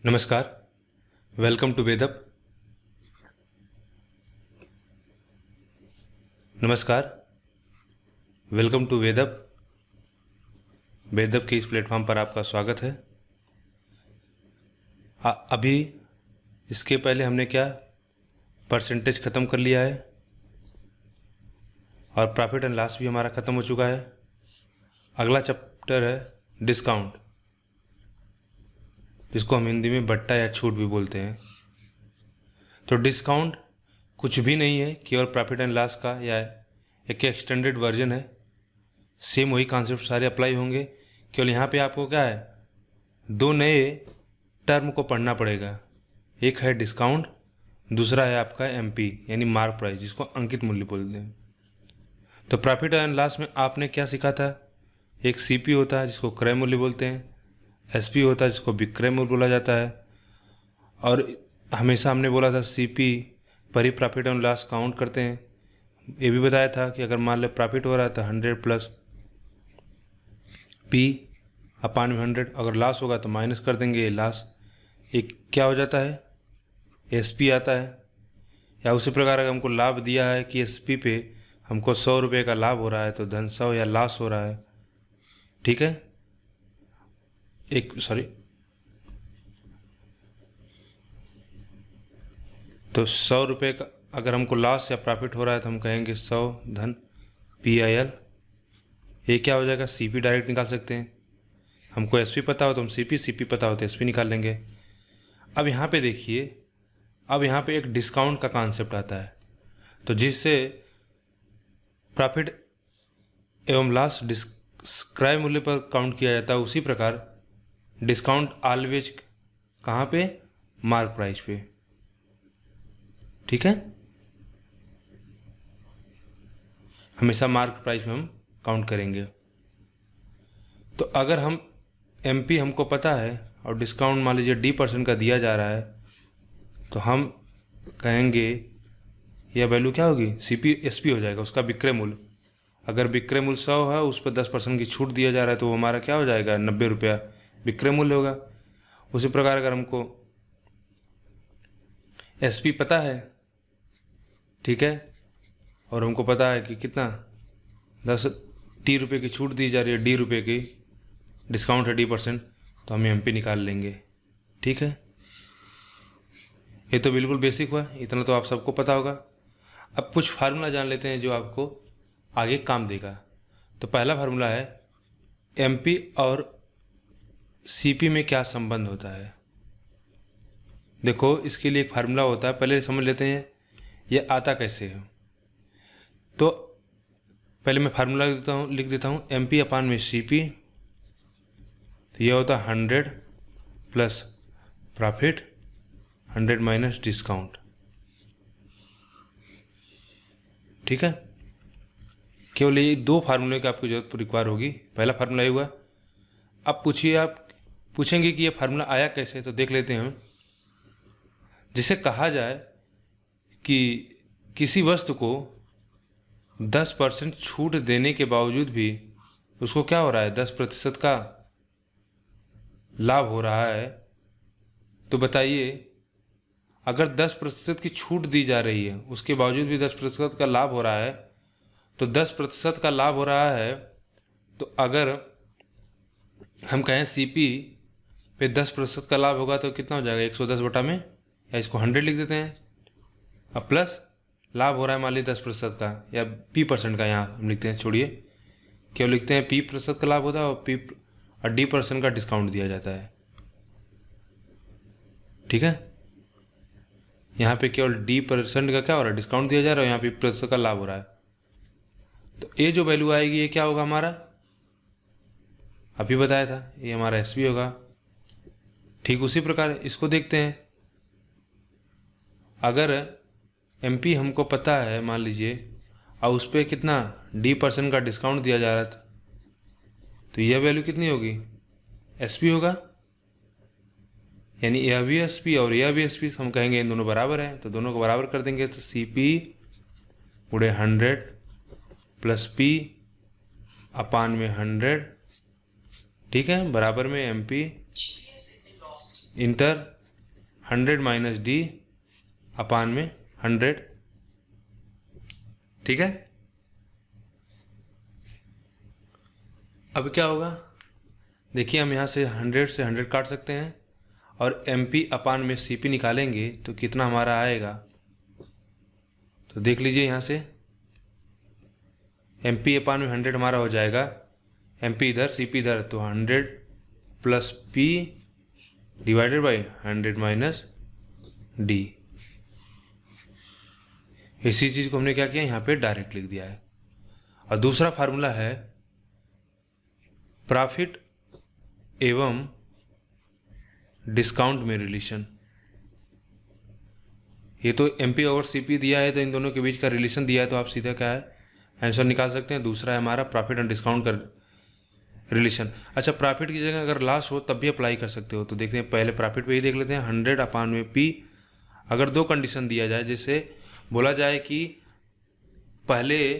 नमस्कार। Welcome to वेदअप। नमस्कार, वेलकम टू वेदअप। वेदअप के इस प्लेटफॉर्म पर आपका स्वागत है। अभी इसके पहले हमने क्या परसेंटेज ख़त्म कर लिया है और प्रॉफिट एंड लॉस भी हमारा ख़त्म हो चुका है। अगला चैप्टर है डिस्काउंट, जिसको हम हिंदी में बट्टा या छूट भी बोलते हैं। तो डिस्काउंट कुछ भी नहीं है, केवल प्रॉफिट एंड लॉस का या एक एक्सटेंडेड वर्जन है। सेम वही कॉन्सेप्ट सारे अप्लाई होंगे, केवल यहाँ पे आपको क्या है, दो नए टर्म को पढ़ना पड़ेगा। एक है डिस्काउंट, दूसरा है आपका एमपी यानी मार्क प्राइस, जिसको अंकित मूल्य बोलते हैं। तो प्रॉफिट एंड लॉस में आपने क्या सीखा था, एक सीपी होता है जिसको क्रय मूल्य बोलते हैं, एसपी होता है जिसको विक्रय मूल्य बोला जाता है, और हमेशा हमने बोला था सीपी पर ही प्रॉफिट एंड लॉस काउंट करते हैं। ये भी बताया था कि अगर मान ले प्रॉफिट हो रहा है तो 100 प्लस पी अपान में 100, अगर लॉस होगा तो माइनस कर देंगे लॉस, एक क्या हो जाता है, एसपी आता है। या उसी प्रकार अगर हमको लाभ दिया है कि एसपी पे हमको 100 रुपये का लाभ हो रहा है तो धन 100 या लॉस हो रहा है, ठीक है। तो 100 रुपये का अगर हमको लॉस या प्रॉफिट हो रहा है तो हम कहेंगे 100 धन PIL। ये क्या हो जाएगा, सीपी डायरेक्ट निकाल सकते हैं। हमको एसपी पता हो तो हम सीपी पता हो तो एसपी निकाल लेंगे। अब यहाँ पे देखिए, अब यहाँ पे एक डिस्काउंट का कॉन्सेप्ट आता है, तो जिससे प्रॉफिट एवं लॉस क्रय मूल्य पर काउंट किया जाता है, उसी प्रकार डिस्काउंट ऑलवेज कहाँ पे, मार्क प्राइस पे, ठीक है। हमेशा मार्क प्राइस में हम काउंट करेंगे। तो अगर हम एमपी हमको पता है और डिस्काउंट मान लीजिए D% का दिया जा रहा है, तो हम कहेंगे यह वैल्यू क्या होगी, सीपी एसपी हो जाएगा, उसका विक्रय मूल्य। अगर विक्रय मूल्य 100 है, उस पर 10% की छूट दिया जा रहा है, तो वो हमारा क्या हो जाएगा, 90 रुपया विक्रय मूल्य होगा। उसी प्रकार अगर हमको एसपी पता है, ठीक है, और हमको पता है कि कितना 10 रुपये की छूट दी जा रही है, D रुपये की, डिस्काउंट है D%, तो हम एमपी निकाल लेंगे, ठीक है। ये तो बिल्कुल बेसिक हुआ, इतना तो आप सबको पता होगा। अब कुछ फार्मूला जान लेते हैं जो आपको आगे काम देगा। तो पहला फार्मूला है एमपी और सीपी में क्या संबंध होता है। देखो, इसके लिए एक फार्मूला होता है, पहले समझ लेते हैं ये आता कैसे है। तो पहले मैं फार्मूला लिख देता हूँ एमपी अपान में सीपी। तो यह होता है 100 प्लस प्रॉफिट 100 माइनस डिस्काउंट, ठीक है। केवल ये दो फार्मूले की आपको जरूरत रिक्वायर होगी। पहला फार्मूला ये हुआ। अब पूछिए, आप पूछेंगे कि ये फार्मूला आया कैसे, तो देख लेते हैं हम। जिसे कहा जाए कि किसी वस्तु को 10% छूट देने के बावजूद भी उसको क्या हो रहा है, 10% का लाभ हो रहा है, तो बताइए अगर 10% की छूट दी जा रही है, उसके बावजूद भी 10% का लाभ हो रहा है, तो 10% का लाभ हो रहा है, तो अगर हम कहें सीपी पे 10% का लाभ होगा तो कितना हो जाएगा, 110 बटा में, या इसको 100 लिख देते हैं। अब प्लस लाभ हो रहा है मान लीजिए 10% का या P% का, यहाँ हम लिखते हैं, छोड़िए, केवल लिखते हैं P% का लाभ होता है और D% का डिस्काउंट दिया जाता है, ठीक है। यहाँ पे केवल D% का क्या हो रहा है, डिस्काउंट दिया जा रहा है, यहाँ P% का लाभ हो रहा है। तो ये जो वैल्यू आएगी ये क्या होगा हमारा, अभी बताया था, ये हमारा एसपी होगा। ठीक उसी प्रकार इसको देखते हैं। अगर एमपी हमको पता है मान लीजिए, और उस पर कितना D% का डिस्काउंट दिया जा रहा था, तो यह वैल्यू कितनी होगी, एसपी होगा। यानी यह भी एसपी और यह भी एसपी, हम कहेंगे इन दोनों बराबर हैं, तो दोनों को बराबर कर देंगे। तो सीपी गुणे 100 प्लस पी अपान में 100, ठीक है, बराबर में एमपी इंटर 100 माइनस डी अपान में 100। ठीक है, अब क्या होगा, देखिए हम यहाँ से 100 से 100 काट सकते हैं और एम पी अपान में सी पी निकालेंगे तो कितना हमारा आएगा, तो देख लीजिए यहाँ से एम पी अपान में 100 हमारा हो जाएगा, एम पी इधर सी पी इधर, तो 100 plus P divided by 100 minus D. इसी चीज़ को हमने क्या किया, यहाँ पे डायरेक्ट लिख दिया है। और दूसरा फार्मूला है प्रॉफिट एवं डिस्काउंट में रिलेशन। ये तो M P over C P दिया है, तो इन दोनों के बीच का रिलेशन दिया है, तो आप सीधा क्या है आंसर निकाल सकते हैं। दूसरा है हमारा प्रॉफिट एंड डिस्काउंट का रिलेशन। अच्छा, प्रॉफिट की जगह अगर लॉस हो तब भी अप्लाई कर सकते हो, तो देखते हैं पहले प्रॉफिट पे ही देख लेते हैं। 100 अपान में पी, अगर दो कंडीशन दिया जाए, जैसे बोला जाए कि पहले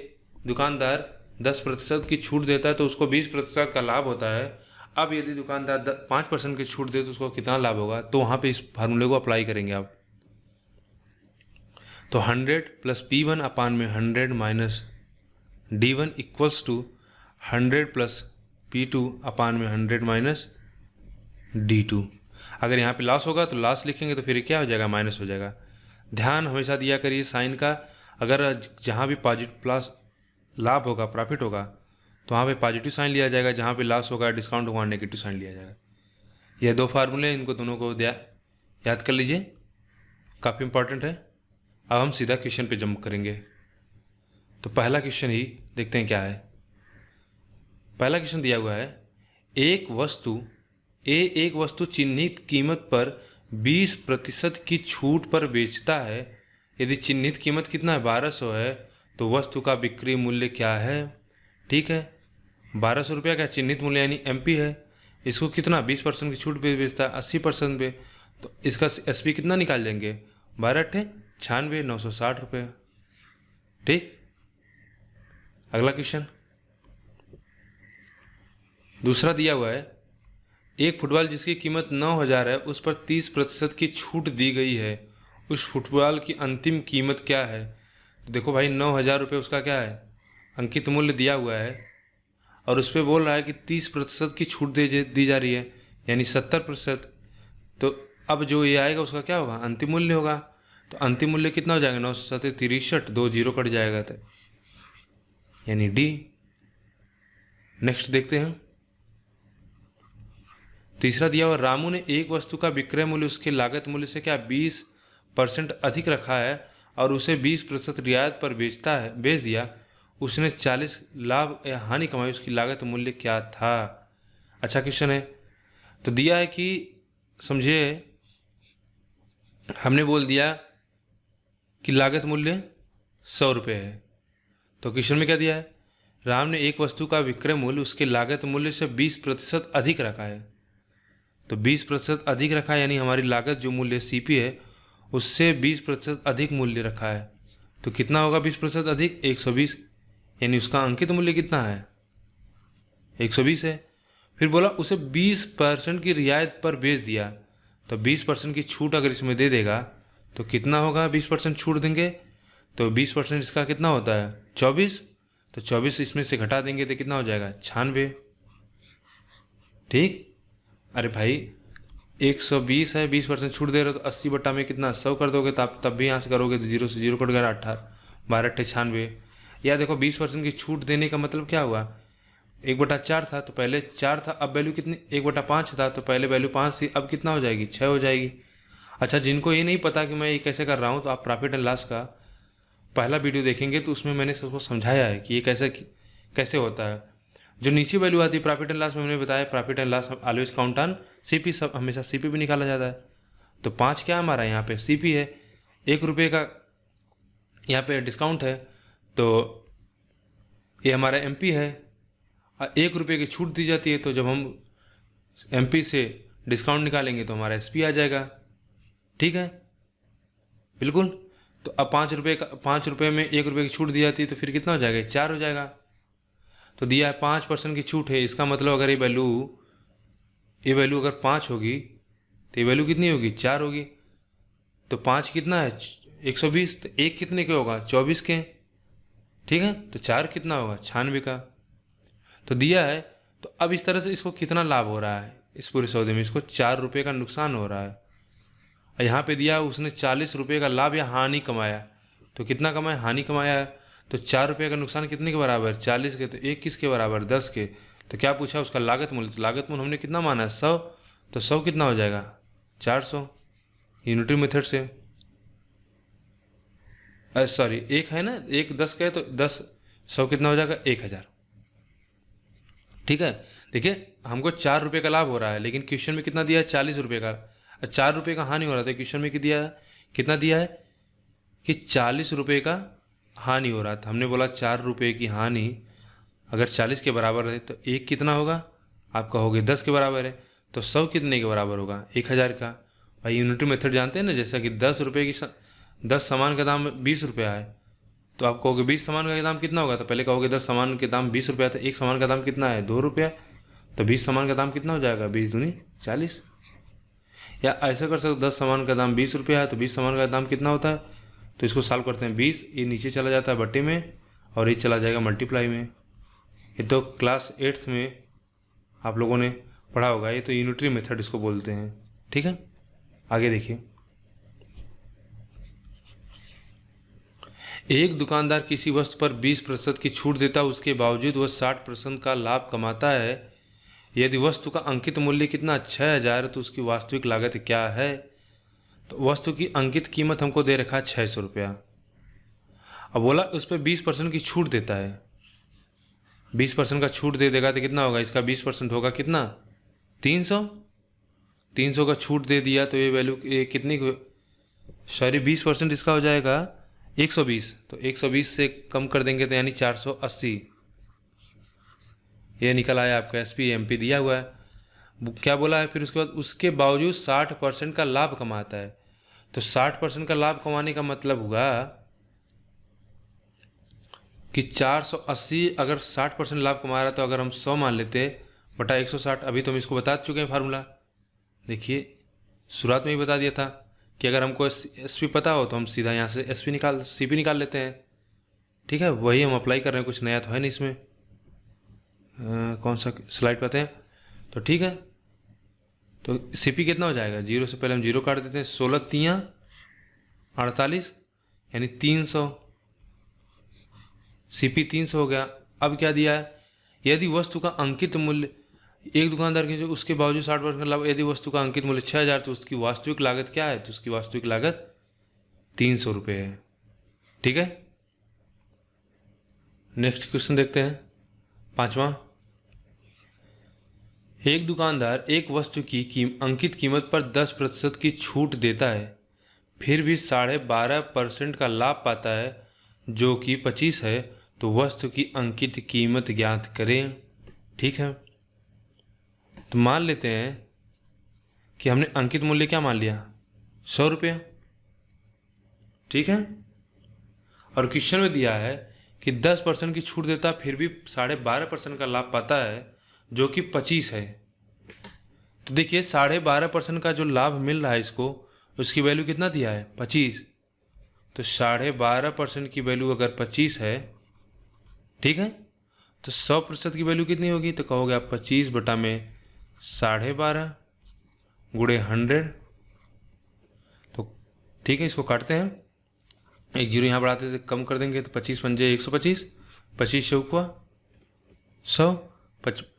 दुकानदार 10% की छूट देता है तो उसको 20% का लाभ होता है। अब यदि दुकानदार 5% की छूट दे तो उसको कितना लाभ होगा, तो वहाँ पे इस फार्मूले को अप्लाई करेंगे आप। तो 100 प्लस P1 अपान में 100 minus D1 equals to 100 plus P2 upon में 100 माइनस D2। अगर यहाँ पे लॉस होगा तो लॉस लिखेंगे, तो फिर क्या हो जाएगा, माइनस हो जाएगा। ध्यान हमेशा दिया करिए साइन का, अगर जहाँ भी पॉजिटिव प्लस लाभ होगा, प्रॉफिट होगा, तो वहाँ पे पॉजिटिव साइन लिया जाएगा, जहाँ पे लॉस होगा, डिस्काउंट होगा, नेगेटिव साइन लिया जाएगा। ये दो फार्मूले हैं, इनको दोनों को याद कर लीजिए, काफ़ी इंपॉर्टेंट है। अब हम सीधा क्वेश्चन पे जंप करेंगे। तो पहला क्वेश्चन ही देखते हैं क्या है। पहला क्वेश्चन दिया हुआ है, एक वस्तु चिन्हित कीमत पर 20% की छूट पर बेचता है। यदि चिन्हित कीमत कितना है, 1200 है, तो वस्तु का बिक्री मूल्य क्या है। ठीक है, 1200 रुपया का चिन्हित मूल्य यानी एमपी है। इसको कितना 20% की छूट पे बेचता है, 80% पे, तो इसका एसपी कितना निकाल देंगे, 12 96 960 रुपये। ठीक, अगला क्वेश्चन दूसरा दिया हुआ है, एक फुटबॉल जिसकी कीमत 9000 है, उस पर 30% की छूट दी गई है, उस फुटबॉल की अंतिम कीमत क्या है। तो देखो भाई 9000 रुपये उसका क्या है, अंकित मूल्य दिया हुआ है, और उस पर बोल रहा है कि 30% की छूट दी जा रही है, यानी 70%। तो अब जो ये आएगा उसका क्या होगा, अंतिम मूल्य होगा। तो अंतिम मूल्य कितना हो जाएगा, 963, 2 जीरो कट जाएगा, तो यानी डी। नेक्स्ट देखते हैं, तीसरा दिया हुआ, रामू ने एक वस्तु का विक्रय मूल्य उसके लागत मूल्य से क्या 20% अधिक रखा है और उसे 20% रियायत पर बेच दिया। उसने 40 लाभ या हानि कमाई, उसकी लागत मूल्य क्या था। अच्छा क्वेश्चन है। तो दिया है कि समझिए हमने बोल दिया कि लागत मूल्य 100 रुपये है, तो क्वेश्चन में क्या दिया है, राम ने एक वस्तु का विक्रय मूल्य उसके लागत मूल्य से 20% अधिक रखा है। तो 20% अधिक रखा है, यानी हमारी लागत जो मूल्य सीपी है उससे 20% अधिक मूल्य रखा है। तो कितना होगा 20% अधिक, 120, यानी उसका अंकित मूल्य कितना है, 120 है। फिर बोला उसे 20% की रियायत पर बेच दिया, तो 20% की छूट अगर इसमें दे देगा तो कितना होगा, 20% छूट देंगे तो 20% इसका कितना होता है, 24, तो 24 इसमें से घटा देंगे तो कितना हो जाएगा, 96। ठीक, अरे भाई 120 है, 20% छूट दे रहे हो, तो 80 बटा में कितना 100 कर दोगे, तो आप तब भी यहाँ से करोगे तो 0 से 0 कट गया, 18 12 96। या देखो 20% की छूट देने का मतलब क्या हुआ, 1/4 था तो पहले 4 था, अब वैल्यू कितनी 1/5 था, तो पहले वैल्यू 5 थी, अब कितना हो जाएगी, 6 हो जाएगी। अच्छा, जिनको ये नहीं पता कि मैं ये कैसे कर रहा हूँ, तो आप प्रॉफिट एंड लॉस का पहला वीडियो देखेंगे तो उसमें मैंने सबको समझाया है कि ये कैसे होता है। जो नीचे वैल्यू आती है प्रॉफिट एंड लॉस में, हमने बताया profit and loss always count on CP, सब हमेशा सीपी भी निकाला जाता है। तो 5 क्या हमारा यहाँ पे सीपी है, 1 रुपये का यहाँ पे डिस्काउंट है, तो ये हमारा एमपी है। 1 रुपये की छूट दी जाती है, तो जब हम एमपी से डिस्काउंट निकालेंगे तो हमारा एसपी आ जाएगा। ठीक है, बिल्कुल। तो अब 5 रुपये में 1 रुपये की छूट दी जाती है, तो फिर कितना हो जाएगा, 4 हो जाएगा। तो दिया है 5% की छूट है, इसका मतलब अगर ये वैल्यू अगर 5 होगी तो ये वैल्यू कितनी होगी, 4 होगी। तो 5 कितना है, 120। तो एक कितने के होगा, 24 के। ठीक है, तो 4 कितना होगा, 96 का। तो दिया है। तो अब इस तरह से इसको कितना लाभ हो रहा है, इस पूरे सौदे में इसको 4 रुपये का नुकसान हो रहा है। और यहाँ पे दिया उसने 40 रुपये का लाभ या हानि कमाया। तो कितना कमाया, हानि कमाया है। तो 4 रुपये का नुकसान कितने के बराबर, 40 के। तो एक किसके बराबर, 10 के। तो क्या पूछा, उसका लागत मूल्य। तो लागत मूल्य हमने कितना माना है, 100। तो 100 कितना हो जाएगा, 400, यूनिटरी मेथड से। सॉरी, एक है ना, एक 10 का है, तो 10 100 कितना हो जाएगा, 1000। ठीक है, देखिए हमको 4 रुपये का लाभ हो रहा है, लेकिन क्वेश्चन में कितना दिया है, 40 रुपये का। 4 रुपये का हानि हो रहा था, क्वेश्चन में कितना दिया है कि 40 रुपये का हानि हो रहा था। हमने बोला 4 रुपये की हानि अगर 40 के बराबर है तो एक कितना होगा, आप कहोगे 10 के बराबर है। तो 100 कितने के बराबर होगा, 1000 का। भाई यूनिटरी मेथड जानते हैं ना, जैसा कि 10 रुपये की 10 सामान का दाम 20 रुपया है, तो आप कहोगे 20 सामान का दाम कितना होगा। तो पहले कहोगे 10 सामान के दाम 20 रुपया, तो एक सामान का दाम कितना है, 2 रुपया। तो 20 सामान का दाम कितना हो जाएगा, 20 दूनी 40। या ऐसा कर सकते, 10 सामान का दाम 20 रुपया है, तो 20 सामान का दाम कितना होता है। तो इसको सॉल्व करते हैं, 20 ये नीचे चला जाता है बट्टे में, और ये चला जाएगा मल्टीप्लाई में। ये तो क्लास 8th में आप लोगों ने पढ़ा होगा, ये तो यूनिटरी मेथड इसको बोलते हैं। ठीक है, आगे देखिए। एक दुकानदार किसी वस्तु पर 20% की छूट देता है, उसके बावजूद वह 60% का लाभ कमाता है। यदि वस्तु का अंकित मूल्य कितना 6000 है, तो उसकी वास्तविक लागत क्या है। तो वस्तु की अंकित कीमत हमको दे रखा है 600 रुपया। अब बोला उस पर 20% की छूट देता है, 20% का छूट दे देगा तो कितना होगा, इसका 20% होगा कितना, 300। 300 का छूट दे दिया तो ये वैल्यू कितनी, सॉरी 20% इसका हो जाएगा 120। तो 120 से कम कर देंगे तो यानी 480। ये निकल आया आपका SP MP दिया हुआ है। क्या बोला है फिर उसके बाद, उसके बावजूद 60% का लाभ कमाता है। तो 60% का लाभ कमाने का मतलब हुआ कि 480, अगर 60% लाभ कमा रहा है तो अगर हम 100 मान लेते बटा 160, अभी तो हम इसको बता चुके हैं फार्मूला। देखिए शुरुआत में ही बता दिया था कि अगर हमको SP पता हो तो हम सीधा यहाँ से CP निकाल लेते हैं। ठीक है, वही हम अप्लाई कर रहे हैं, कुछ नया तो है नहीं इसमें। कौन सा स्लाइड पाते हैं, तो ठीक है। तो CP कितना हो जाएगा, 0 से पहले हम 0 काट देते हैं, 16 तियाँ 48 यानी 300। CP 300 हो गया। अब क्या दिया है, यदि वस्तु का अंकित मूल्य, एक दुकानदार के जो उसके बावजूद 60% का लाभ, यदि वस्तु का अंकित मूल्य 6000 तो उसकी वास्तविक लागत क्या है, तो उसकी वास्तविक लागत 300 रुपये है। ठीक है, नेक्स्ट क्वेश्चन देखते हैं, 5वां। एक दुकानदार एक वस्तु की अंकित कीमत पर 10% की छूट देता है, फिर भी 12.5% का लाभ पाता है जो कि 25 है। तो वस्तु की अंकित कीमत ज्ञात करें। ठीक है, तो मान लेते हैं कि हमने अंकित मूल्य क्या मान लिया, 100 रुपये। ठीक है, और क्वेश्चन में दिया है कि 10% की छूट देता है, फिर भी 12.5% का लाभ पाता है जो कि 25 है। तो देखिए 12.5% का जो लाभ मिल रहा है इसको, उसकी वैल्यू कितना दिया है, 25। तो 12.5% की वैल्यू अगर 25 है, ठीक है, तो 100% की वैल्यू कितनी होगी, तो कहोगे आप 25 बटा में 12.5 गुणे 100। तो ठीक है, इसको काटते हैं, एक जीरो यहाँ बढ़ाते थे, कम कर देंगे तो 25 पंजे 125, 25 से हुआ 100,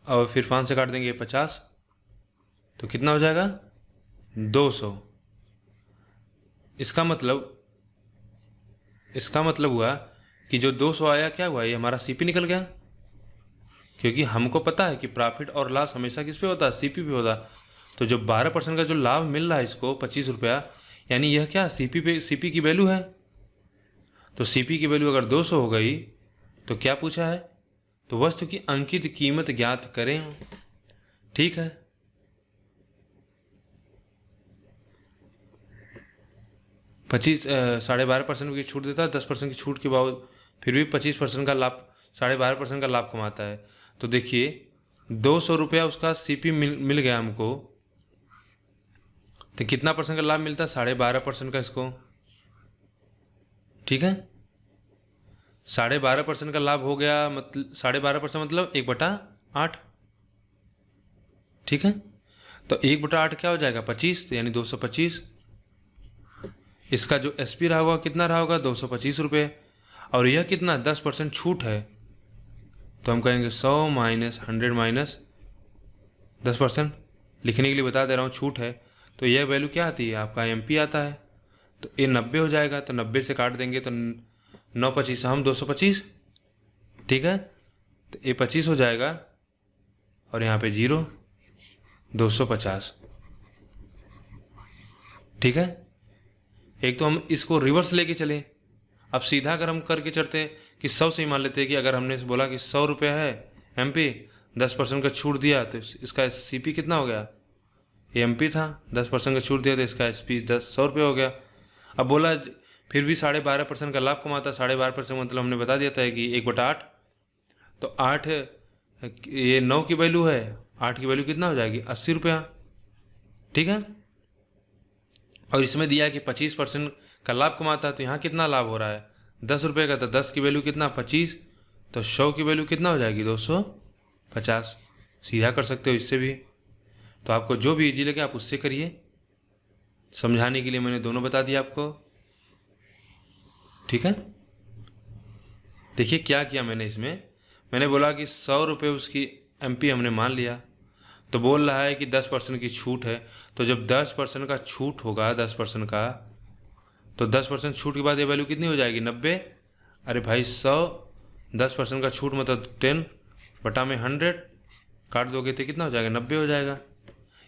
और फिर 5 से काट देंगे 50, तो कितना हो जाएगा 200। इसका मतलब हुआ कि जो 200 आया क्या हुआ, ये हमारा CP निकल गया, क्योंकि हमको पता है कि प्रॉफिट और लॉस हमेशा किस पे होता है, CP पे होता है। तो जो 12% का जो लाभ मिल रहा है इसको 25 रुपया, यानी यह क्या CP की वैल्यू है। तो CP की वैल्यू अगर 200 हो गई तो क्या पूछा है, तो वस्तु की अंकित कीमत ज्ञात करें। ठीक है, पच्चीस 12.5% की छूट देता है, 10% की छूट के बावजूद फिर भी 25% का लाभ, 12.5% का लाभ कमाता है। तो देखिए 200 रुपया उसका CP मिल गया हमको, तो कितना परसेंट का लाभ मिलता है? 12.5% का इसको। ठीक है, 12.5% का लाभ हो गया, मतलब 12.5% मतलब 1/8। ठीक है, तो 1/8 क्या हो जाएगा? 25, तो यानी 225। इसका जो एसपी रहा होगा कितना रहा होगा? 225 रुपये। और यह कितना? 10% छूट है, तो हम कहेंगे 100 माइनस 100 माइनस 10%। लिखने के लिए बता दे रहा हूँ, छूट है, तो यह वैल्यू क्या आती है? आपका एमपी आता है। तो ये 90 हो जाएगा, तो 90 से काट देंगे तो 9 25 हम 225। ठीक है, तो ये 25 हो जाएगा, और यहाँ पे 0, 250। ठीक है, एक तो हम इसको रिवर्स लेके चले। अब सीधा अगर हम करके चलते कि 100 से ही मान लेते कि अगर हमने बोला कि 100 रुपये है एमपी, 10% का छूट दिया, तो इसका सीपी कितना हो गया? ये एमपी था, 10% का छूट दिया तो इसका एसपी 100 रुपये हो गया। अब बोला फिर भी 12.5% का लाभ कमाता। 12.5% मतलब हमने बता दिया था कि 1/8, तो 8, ये 9 की वैल्यू है, 8 की वैल्यू कितना हो जाएगी? 80 रुपया। ठीक है, और इसमें दिया कि 25% का लाभ कमाता है, तो यहाँ कितना लाभ हो रहा है? 10 रुपये का, तो 10 की वैल्यू कितना? 25, तो 100 की वैल्यू कितना हो जाएगी? 250। सीधा कर सकते हो इससे भी, तो आपको जो भी इजी लगे आप उससे करिए। समझाने के लिए मैंने दोनों बता दिया आपको। ठीक है, देखिए क्या किया मैंने इसमें। मैंने बोला कि 100 रुपये उसकी एमपी हमने मान लिया, तो बोल रहा है कि 10% की छूट है। तो जब 10% का छूट होगा, 10% का, तो 10% छूट के बाद ये वैल्यू कितनी हो जाएगी? 90। अरे भाई 100, 10% का छूट मतलब 10 बटा में 100 काट दोगे तो कितना हो जाएगा? 90 हो जाएगा।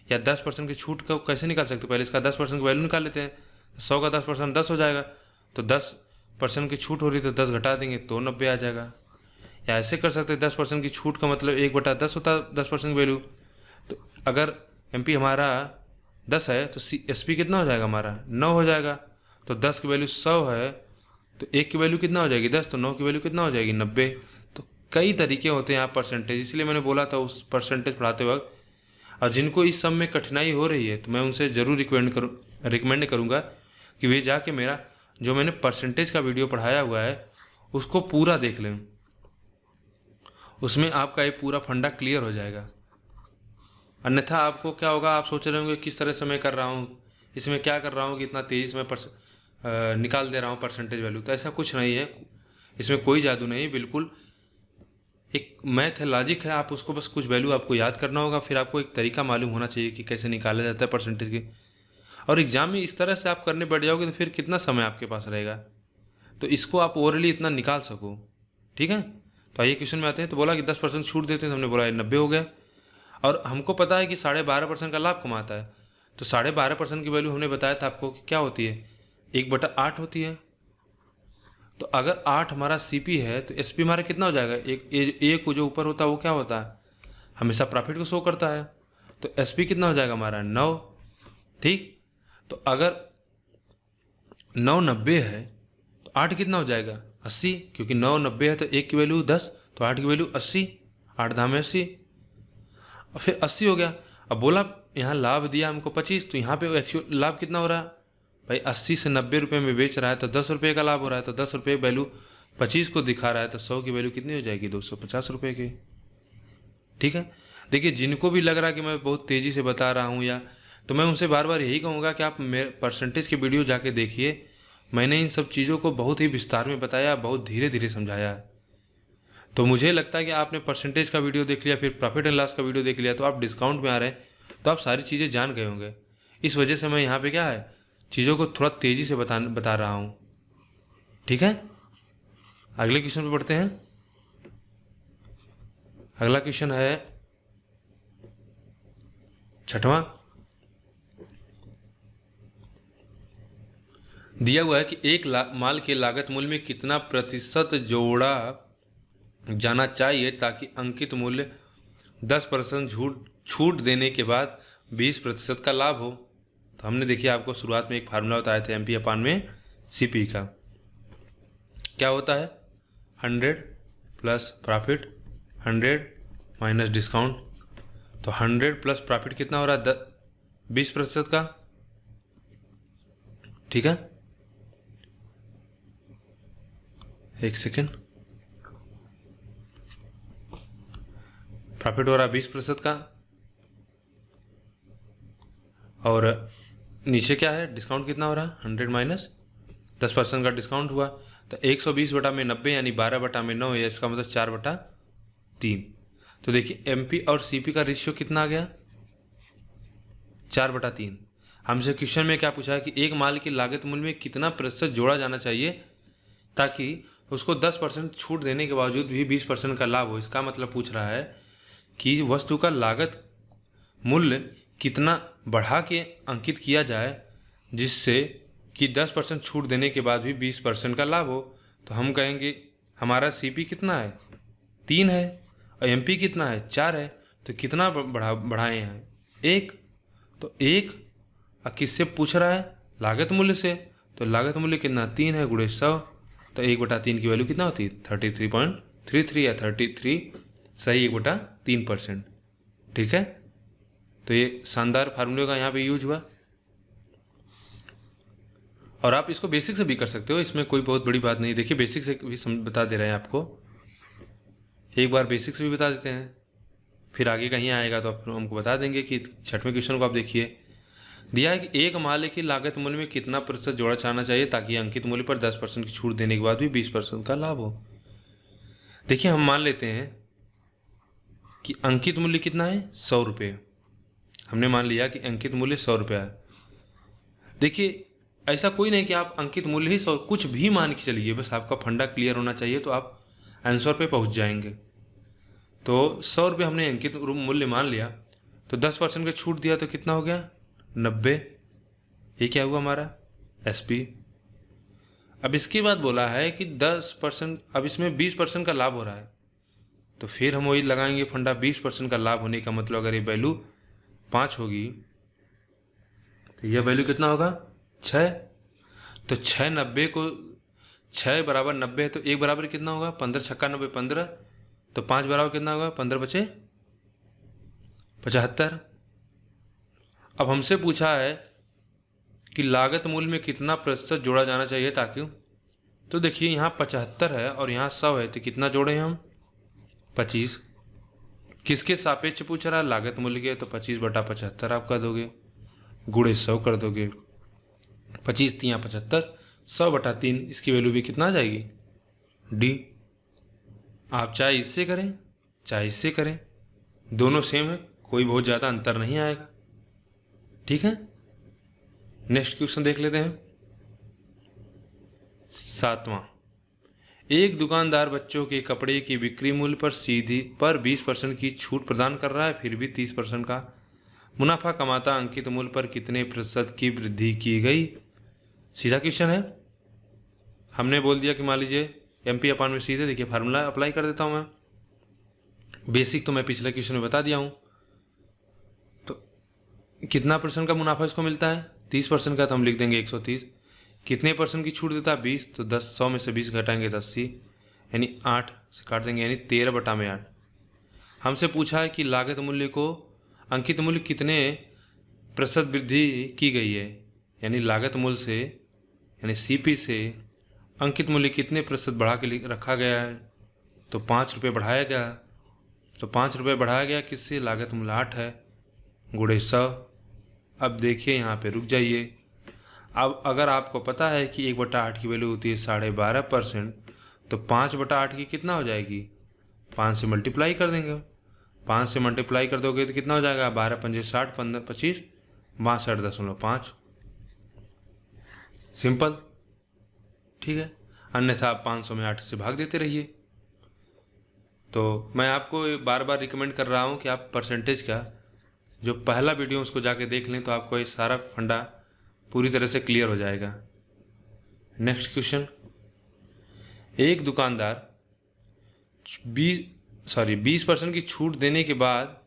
या 10% की छूट को कैसे निकाल सकते हो? पहले इसका 10% की वैल्यू निकाल लेते हैं। 100 का 10% 10 हो जाएगा, तो 10% की छूट हो रही तो 10 घटा देंगे तो 90 आ जाएगा। या ऐसे कर सकते हैं, 10% की छूट का मतलब 1/10 होता है 10% की वैल्यू। तो अगर एमपी हमारा 10 है तो एसपी कितना हो जाएगा? हमारा 9 हो जाएगा। तो 10 की वैल्यू 100 है, तो 1 की वैल्यू कितना हो जाएगी? 10, तो 9 की वैल्यू कितना हो जाएगी? 90। तो कई तरीके होते हैं यहाँ परसेंटेज, इसलिए मैंने बोला था उस परसेंटेज पढ़ाते वक्त। और जिनको इस सब में कठिनाई हो रही है तो मैं उनसे ज़रूर रिकमेंड करूँगा कि वे जाके मेरा जो मैंने परसेंटेज का वीडियो पढ़ाया हुआ है उसको पूरा देख लें। उसमें आपका ये पूरा फंडा क्लियर हो जाएगा। अन्यथा आपको क्या होगा, आप सोच रहे होंगे किस तरह से मैं कर रहा हूँ, इसमें क्या कर रहा हूँ कि इतना तेज़ी से मैं निकाल दे रहा हूँ परसेंटेज वैल्यू। तो ऐसा कुछ नहीं है, इसमें कोई जादू नहीं, बिल्कुल एक मैथ है, लॉजिक है। आप उसको बस कुछ वैल्यू आपको याद करना होगा, फिर आपको एक तरीका मालूम होना चाहिए कि कैसे निकाला जाता है परसेंटेज की। और एग्जाम में इस तरह से आप करने बैठ जाओगे तो फिर कितना समय आपके पास रहेगा, तो इसको आप ओरली इतना निकाल सको। ठीक है, तो आइए क्वेश्चन में आते हैं। तो बोला कि 10% छूट देते हैं, तो हमने बोला 90 हो गया। और हमको पता है कि 12.5% का लाभ कमाता है, तो 12.5% की वैल्यू हमने बताया था आपको कि क्या होती है? 1/8 होती है। तो अगर 8 हमारा सीपी है तो एसपी हमारा कितना हो जाएगा? एक को जो ऊपर होता है वो क्या होता है? हमेशा प्रॉफिट को शो करता है। तो एसपी कितना हो जाएगा हमारा? 9। ठीक, तो अगर 9 90 है तो 8 कितना हो जाएगा? 80, क्योंकि 9 90 है तो 1 की वैल्यू 10, तो 8 की वैल्यू 80, 8 धाम 80, और फिर 80 हो गया। अब बोला यहाँ लाभ दिया हमको 25, तो यहाँ पे एक्चुअल लाभ कितना हो रहा है भाई? 80 से 90 रुपये में बेच रहा है तो 10 रुपये का लाभ हो रहा है। तो 10 रुपये वैल्यू 25 को दिखा रहा है, तो 100 की वैल्यू कितनी हो जाएगी? 250 रुपये की। ठीक है, देखिए जिनको भी लग रहा है कि मैं बहुत तेज़ी से बता रहा हूँ या, तो मैं उनसे बार बार यही कहूँगा कि आप मेरे परसेंटेज के वीडियो जाके देखिए। मैंने इन सब चीज़ों को बहुत ही विस्तार में बताया, बहुत धीरे धीरे समझाया है। तो मुझे लगता है कि आपने परसेंटेज का वीडियो देख लिया, फिर प्रॉफिट एंड लॉस का वीडियो देख लिया, तो आप डिस्काउंट में आ रहे हैं, तो आप सारी चीज़ें जान गए होंगे। इस वजह से मैं यहाँ पे क्या है, चीज़ों को थोड़ा तेज़ी से बता रहा हूँ। ठीक है, अगले क्वेश्चन पे पढ़ते हैं। अगला क्वेश्चन है 6वां। दिया हुआ है कि एक माल के लागत मूल्य में कितना प्रतिशत जोड़ा जाना चाहिए ताकि अंकित मूल्य 10% छूट देने के बाद 20% का लाभ हो। तो हमने देखिए आपको शुरुआत में एक फार्मूला बताया था एमपी अपान में सीपी का। क्या होता है? 100 प्लस प्रॉफिट 100 माइनस डिस्काउंट। तो 100 प्लस प्रॉफिट कितना हो रहा है? 20% का, ठीक है, एक सेकेंड। प्रॉफिट हो रहा है 20% का, और नीचे क्या है, डिस्काउंट कितना हो रहा है, 100 माइनस 10% का डिस्काउंट हुआ, तो 120 बटा में 90 यानी 12 बटा में 9 है, इसका मतलब 4 बटा 3। तो देखिए एमपी और सीपी का रेशियो कितना आ गया, 4 बटा 3। हमसे क्वेश्चन में क्या पूछा है कि एक माल की लागत मूल्य में कितना प्रतिशत जोड़ा जाना चाहिए ताकि उसको 10% छूट देने के बावजूद भी 20% का लाभ हो। इसका मतलब पूछ रहा है कि वस्तु का लागत मूल्य कितना बढ़ा के अंकित किया जाए जिससे कि 10% छूट देने के बाद भी 20% का लाभ हो। तो हम कहेंगे हमारा सीपी कितना है, 3 है, और एमपी कितना है, 4 है, तो कितना बढ़ाए हैं, 1। तो 1 किससे पूछ रहा है, लागत मूल्य से, तो लागत मूल्य कितना, 3 है गुणे 100, तो 1/3 की वैल्यू कितना होती है, 33.33 या 33 सही 1/3%। ठीक है, तो ये शानदार फार्मूले का यहाँ पे यूज हुआ, और आप इसको बेसिक से भी कर सकते हो, इसमें कोई बहुत बड़ी बात नहीं। देखिए बेसिक से भी बता दे रहे हैं आपको, एक बार बेसिक से भी बता देते हैं, फिर आगे कहीं आएगा तो आप हमको बता देंगे कि 6वें क्वेश्चन को आप देखिए। दिया है कि एक माल की लागत मूल्य में कितना प्रतिशत जोड़ा जाना चाहिए ताकि अंकित मूल्य पर 10% की छूट देने के बाद भी 20% का लाभ हो। देखिए हम मान लेते हैं कि अंकित मूल्य कितना है, 100 रुपये। हमने मान लिया कि अंकित मूल्य 100 रुपया है। देखिए ऐसा कोई नहीं कि आप अंकित मूल्य ही 100, कुछ भी मान के चलिए, बस आपका फंडा क्लियर होना चाहिए तो आप आंसर पे पहुंच जाएंगे। तो 100 रुपये हमने अंकित मूल्य मान लिया, तो 10% का छूट दिया तो कितना हो गया, 90। ये क्या हुआ हमारा एसपी। अब इसके बाद बोला है कि 10%, अब इसमें 20% का लाभ हो रहा है, तो फिर हम वही लगाएंगे फंडा, 20% का लाभ होने का मतलब अगर ये वैल्यू 5 होगी तो यह वैल्यू कितना होगा, 6। तो 6 90 को 6 बराबर 90 है, तो 1 बराबर कितना होगा, 15 छक्का 90 15, तो 5 बराबर कितना होगा, 15 बचे 75। अब हमसे पूछा है कि लागत मूल्य में कितना प्रतिशत जोड़ा जाना चाहिए ताकि, तो देखिए यहाँ 75 है और यहाँ 100 है, तो कितना जोड़े हम, 25। किसके सापेक्ष पूछ रहा है, लागत मूल्य के, तो 25 बटा 75 आप कर दोगे, गुणे 100 कर दोगे, 25 3 75, 100 बटा 3, इसकी वैल्यू भी कितना आ जाएगी, डी। आप चाहे इससे करें चाहे इससे करें, दोनों सेम है, कोई बहुत ज़्यादा अंतर नहीं आएगा। ठीक है, नेक्स्ट क्वेश्चन देख लेते हैं। 7वां, एक दुकानदार बच्चों के कपड़े की बिक्री मूल्य पर 20% की छूट प्रदान कर रहा है, फिर भी 30% का मुनाफा कमाता, अंकित मूल्य पर कितने प्रतिशत की वृद्धि की गई। सीधा क्वेश्चन है, हमने बोल दिया कि मान लीजिए एमपी अपान में सीधे, देखिए फार्मूला अप्लाई कर देता हूं मैं, बेसिक तो मैं पिछले क्वेश्चन में बता दिया हूं। तो कितना % का मुनाफा इसको मिलता है, 30% का, तो हम लिख देंगे 130। कितने % की छूट देता है, 20, तो 10 100 में से 20 घटाएंगे 80, यानी 8 से काट देंगे, यानी 13 बटा में 8। हमसे पूछा है कि लागत मूल्य को अंकित मूल्य कितने प्रतिशत वृद्धि की गई है, यानी लागत मूल्य से यानी सीपी से अंकित मूल्य कितने प्रतिशत बढ़ा के रखा गया है, तो 5 रुपये बढ़ाया गया, तो 5 रुपये बढ़ाया गया किससे, लागत मूल्य 8 है, गुणे 100। अब देखिए यहाँ पे रुक जाइए। अब अगर आपको पता है कि 1/8 की वैल्यू होती है 12.5%, तो 5/8 की कितना हो जाएगी, 5 से मल्टीप्लाई कर देंगे। 5 से मल्टीप्लाई कर दोगे तो कितना हो जाएगा, 12 पंजे 60, 15 25, 62.5। सिंपल, ठीक है। अन्यथा आप 500 में 8 से भाग देते रहिए। तो मैं आपको बार बार रिकमेंड कर रहा हूँ कि आप परसेंटेज का जो पहला वीडियो उसको जाके देख लें, तो आपको ये सारा फंडा पूरी तरह से क्लियर हो जाएगा। नेक्स्ट क्वेश्चन, एक दुकानदार 20% की छूट देने के बाद,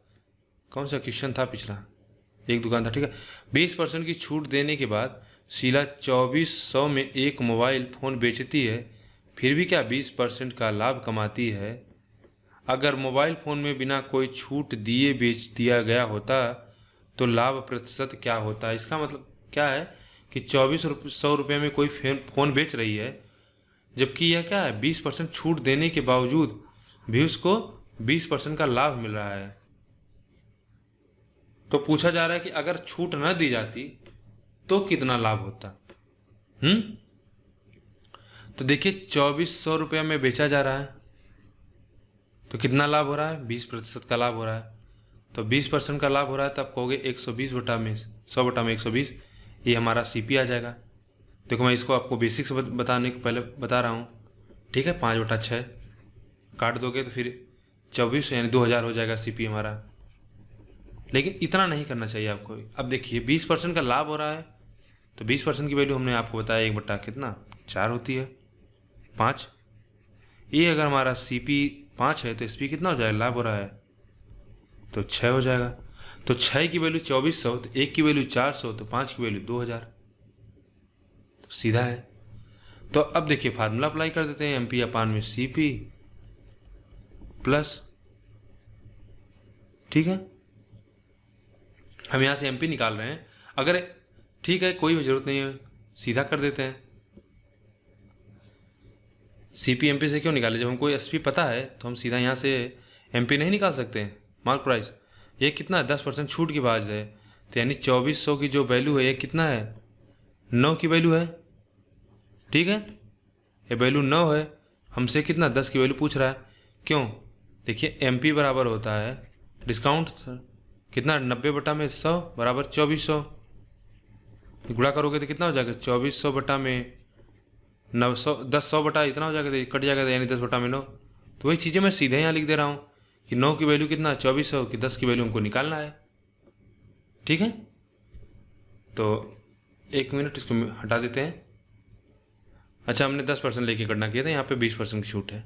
कौन सा क्वेश्चन था पिछला, एक दुकानदार, ठीक है, 20% की छूट देने के बाद शीला 2400 में एक मोबाइल फ़ोन बेचती है, फिर भी क्या 20% का लाभ कमाती है। अगर मोबाइल फ़ोन में बिना कोई छूट दिए बेच दिया गया होता तो लाभ प्रतिशत क्या होता है। इसका मतलब क्या है कि 2400 रुपये में कोई फ़ोन बेच रही है, जबकि यह क्या है 20% छूट देने के बावजूद भी उसको 20% का लाभ मिल रहा है। तो पूछा जा रहा है कि अगर छूट न दी जाती तो कितना लाभ होता। तो देखिए 2400 रुपया में बेचा जा रहा है तो कितना लाभ हो रहा है, 20% का लाभ हो रहा है। तो 20% का लाभ हो रहा है तो आप कहोगे 120 बटा में 100 बटा में 120, ये हमारा सीपी आ जाएगा। देखो मैं इसको आपको बेसिक से बताने के पहले बता रहा हूँ, ठीक है। 5/6 काट दोगे तो फिर 24 यानी 2000 हो जाएगा सीपी हमारा। लेकिन इतना नहीं करना चाहिए आपको। अब देखिए 20% का लाभ हो रहा है तो 20% की वैल्यू हमने आपको बताया 1 बटा कितना 4 होती है 5। ये अगर हमारा सीपी 5 है तो एसपी कितना हो जाएगा, लाभ हो रहा है तो 6 हो जाएगा। तो 6 की वैल्यू 2400, तो 1 की वैल्यू 400, तो 5 की वैल्यू 2000, तो सीधा है। तो अब देखिए फार्मूला अप्लाई कर देते हैं, एमपी अपान में सीपी प्लस, ठीक है। हम यहाँ से एमपी निकाल रहे हैं, अगर ठीक है कोई ज़रूरत नहीं है सीधा कर देते हैं। सीपी एमपी से क्यों निकाले, जब हमको एसपी पता है तो हम सीधा यहाँ से एमपी नहीं निकाल सकते हैं। मार्क प्राइस ये कितना है 10% छूट की बात है, तो यानी 2400 की जो वैल्यू है ये कितना है 9 की वैल्यू है, ठीक है। ये वैल्यू 9 है, हमसे कितना 10 की वैल्यू पूछ रहा है। क्यों, देखिए एमपी बराबर होता है डिस्काउंट कितना 90 बटा में 100 बराबर 2400, गुणा करोगे तो कितना हो जाएगा 2400 बटा में 900, 100 बटा इतना हो जाएगा, कट जाएगा यानी 10 बटा में 9। तो वही चीज़ें मैं सीधे यहाँ लिख दे रहा हूँ कि 9 की वैल्यू कितना 2400 की 10 की वैल्यू हमको निकालना है, ठीक है। तो 1 मिनट इसको हटा देते हैं। अच्छा हमने 10% लेके गणना किया था, यहाँ पे 20% की छूट है।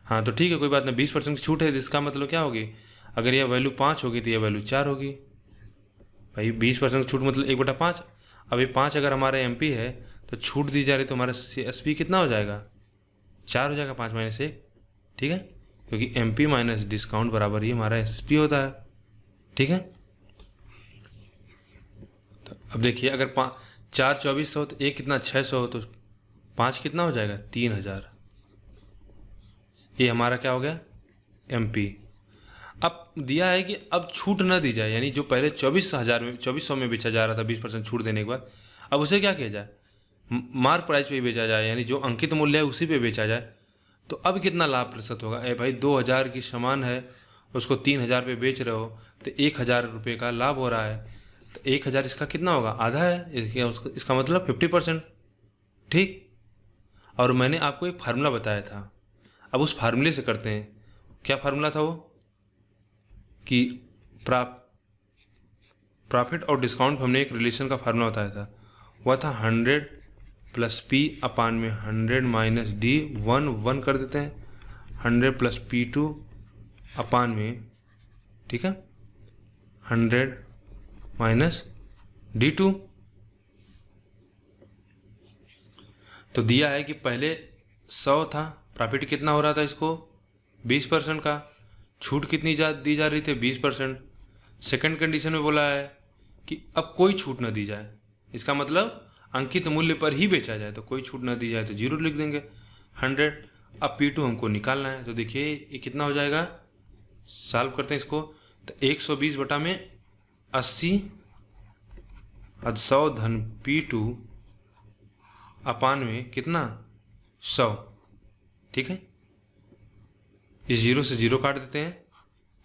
हाँ तो ठीक है कोई बात नहीं, 20% की छूट है जिसका मतलब क्या होगी, अगर यह वैल्यू 5 होगी तो यह वैल्यू 4 होगी। भाई 20% की छूट मतलब 1/5। अभी 5 अगर हमारा एमपी है तो छूट दी जा रही तो हमारा एसपी कितना हो जाएगा 4 हो जाएगा 5 माइनस 1, ठीक है। क्योंकि एमपी माइनस डिस्काउंट बराबर ही हमारा एसपी होता है, ठीक है। तो अब देखिए अगर 4 2400 तो 1 कितना 600 हो, तो 5 कितना हो जाएगा 3000। ये हमारा क्या हो गया एमपी। अब दिया है कि अब छूट न दी जाए, यानी जो पहले 2400 में बेचा जा रहा था 20% छूट देने के बाद, अब उसे क्या किया जाए मार्क प्राइस पे बेचा जाए, यानी जो अंकित मूल्य है उसी पे बेचा जाए। तो अब कितना लाभ प्रतिशत होगा, ए भाई 2000 की सामान है उसको 3000 पे बेच रहे हो तो 1000 रुपये का लाभ हो रहा है, तो 1000 इसका कितना होगा आधा है, इसका मतलब 50%, ठीक। और मैंने आपको एक फार्मूला बताया था, अब उस फार्मूले से करते हैं। क्या फार्मूला था वो कि प्रॉफिट और डिस्काउंट, हमने एक रिलेशन का फार्मूला बताया था, वह था 100 प्लस पी अपान में 100 माइनस डी 1 कर देते हैं, 100 प्लस P2 अपान में, ठीक है 100 माइनस D2। तो दिया है कि पहले 100 था, प्रॉफिट कितना हो रहा था इसको 20% का, छूट कितनी दी जा रही थी 20%। सेकंड कंडीशन में बोला है कि अब कोई छूट ना दी जाए, इसका मतलब अंकित मूल्य पर ही बेचा जाए, तो कोई छूट ना दी जाए तो 0 लिख देंगे 100। अब P2 हमको निकालना है, तो देखिए ये कितना हो जाएगा, सॉल्व करते हैं इसको, तो 120 बटा में 80 100 धन P2 अपान में कितना 100, ठीक है। इस 0 से 0 काट देते हैं,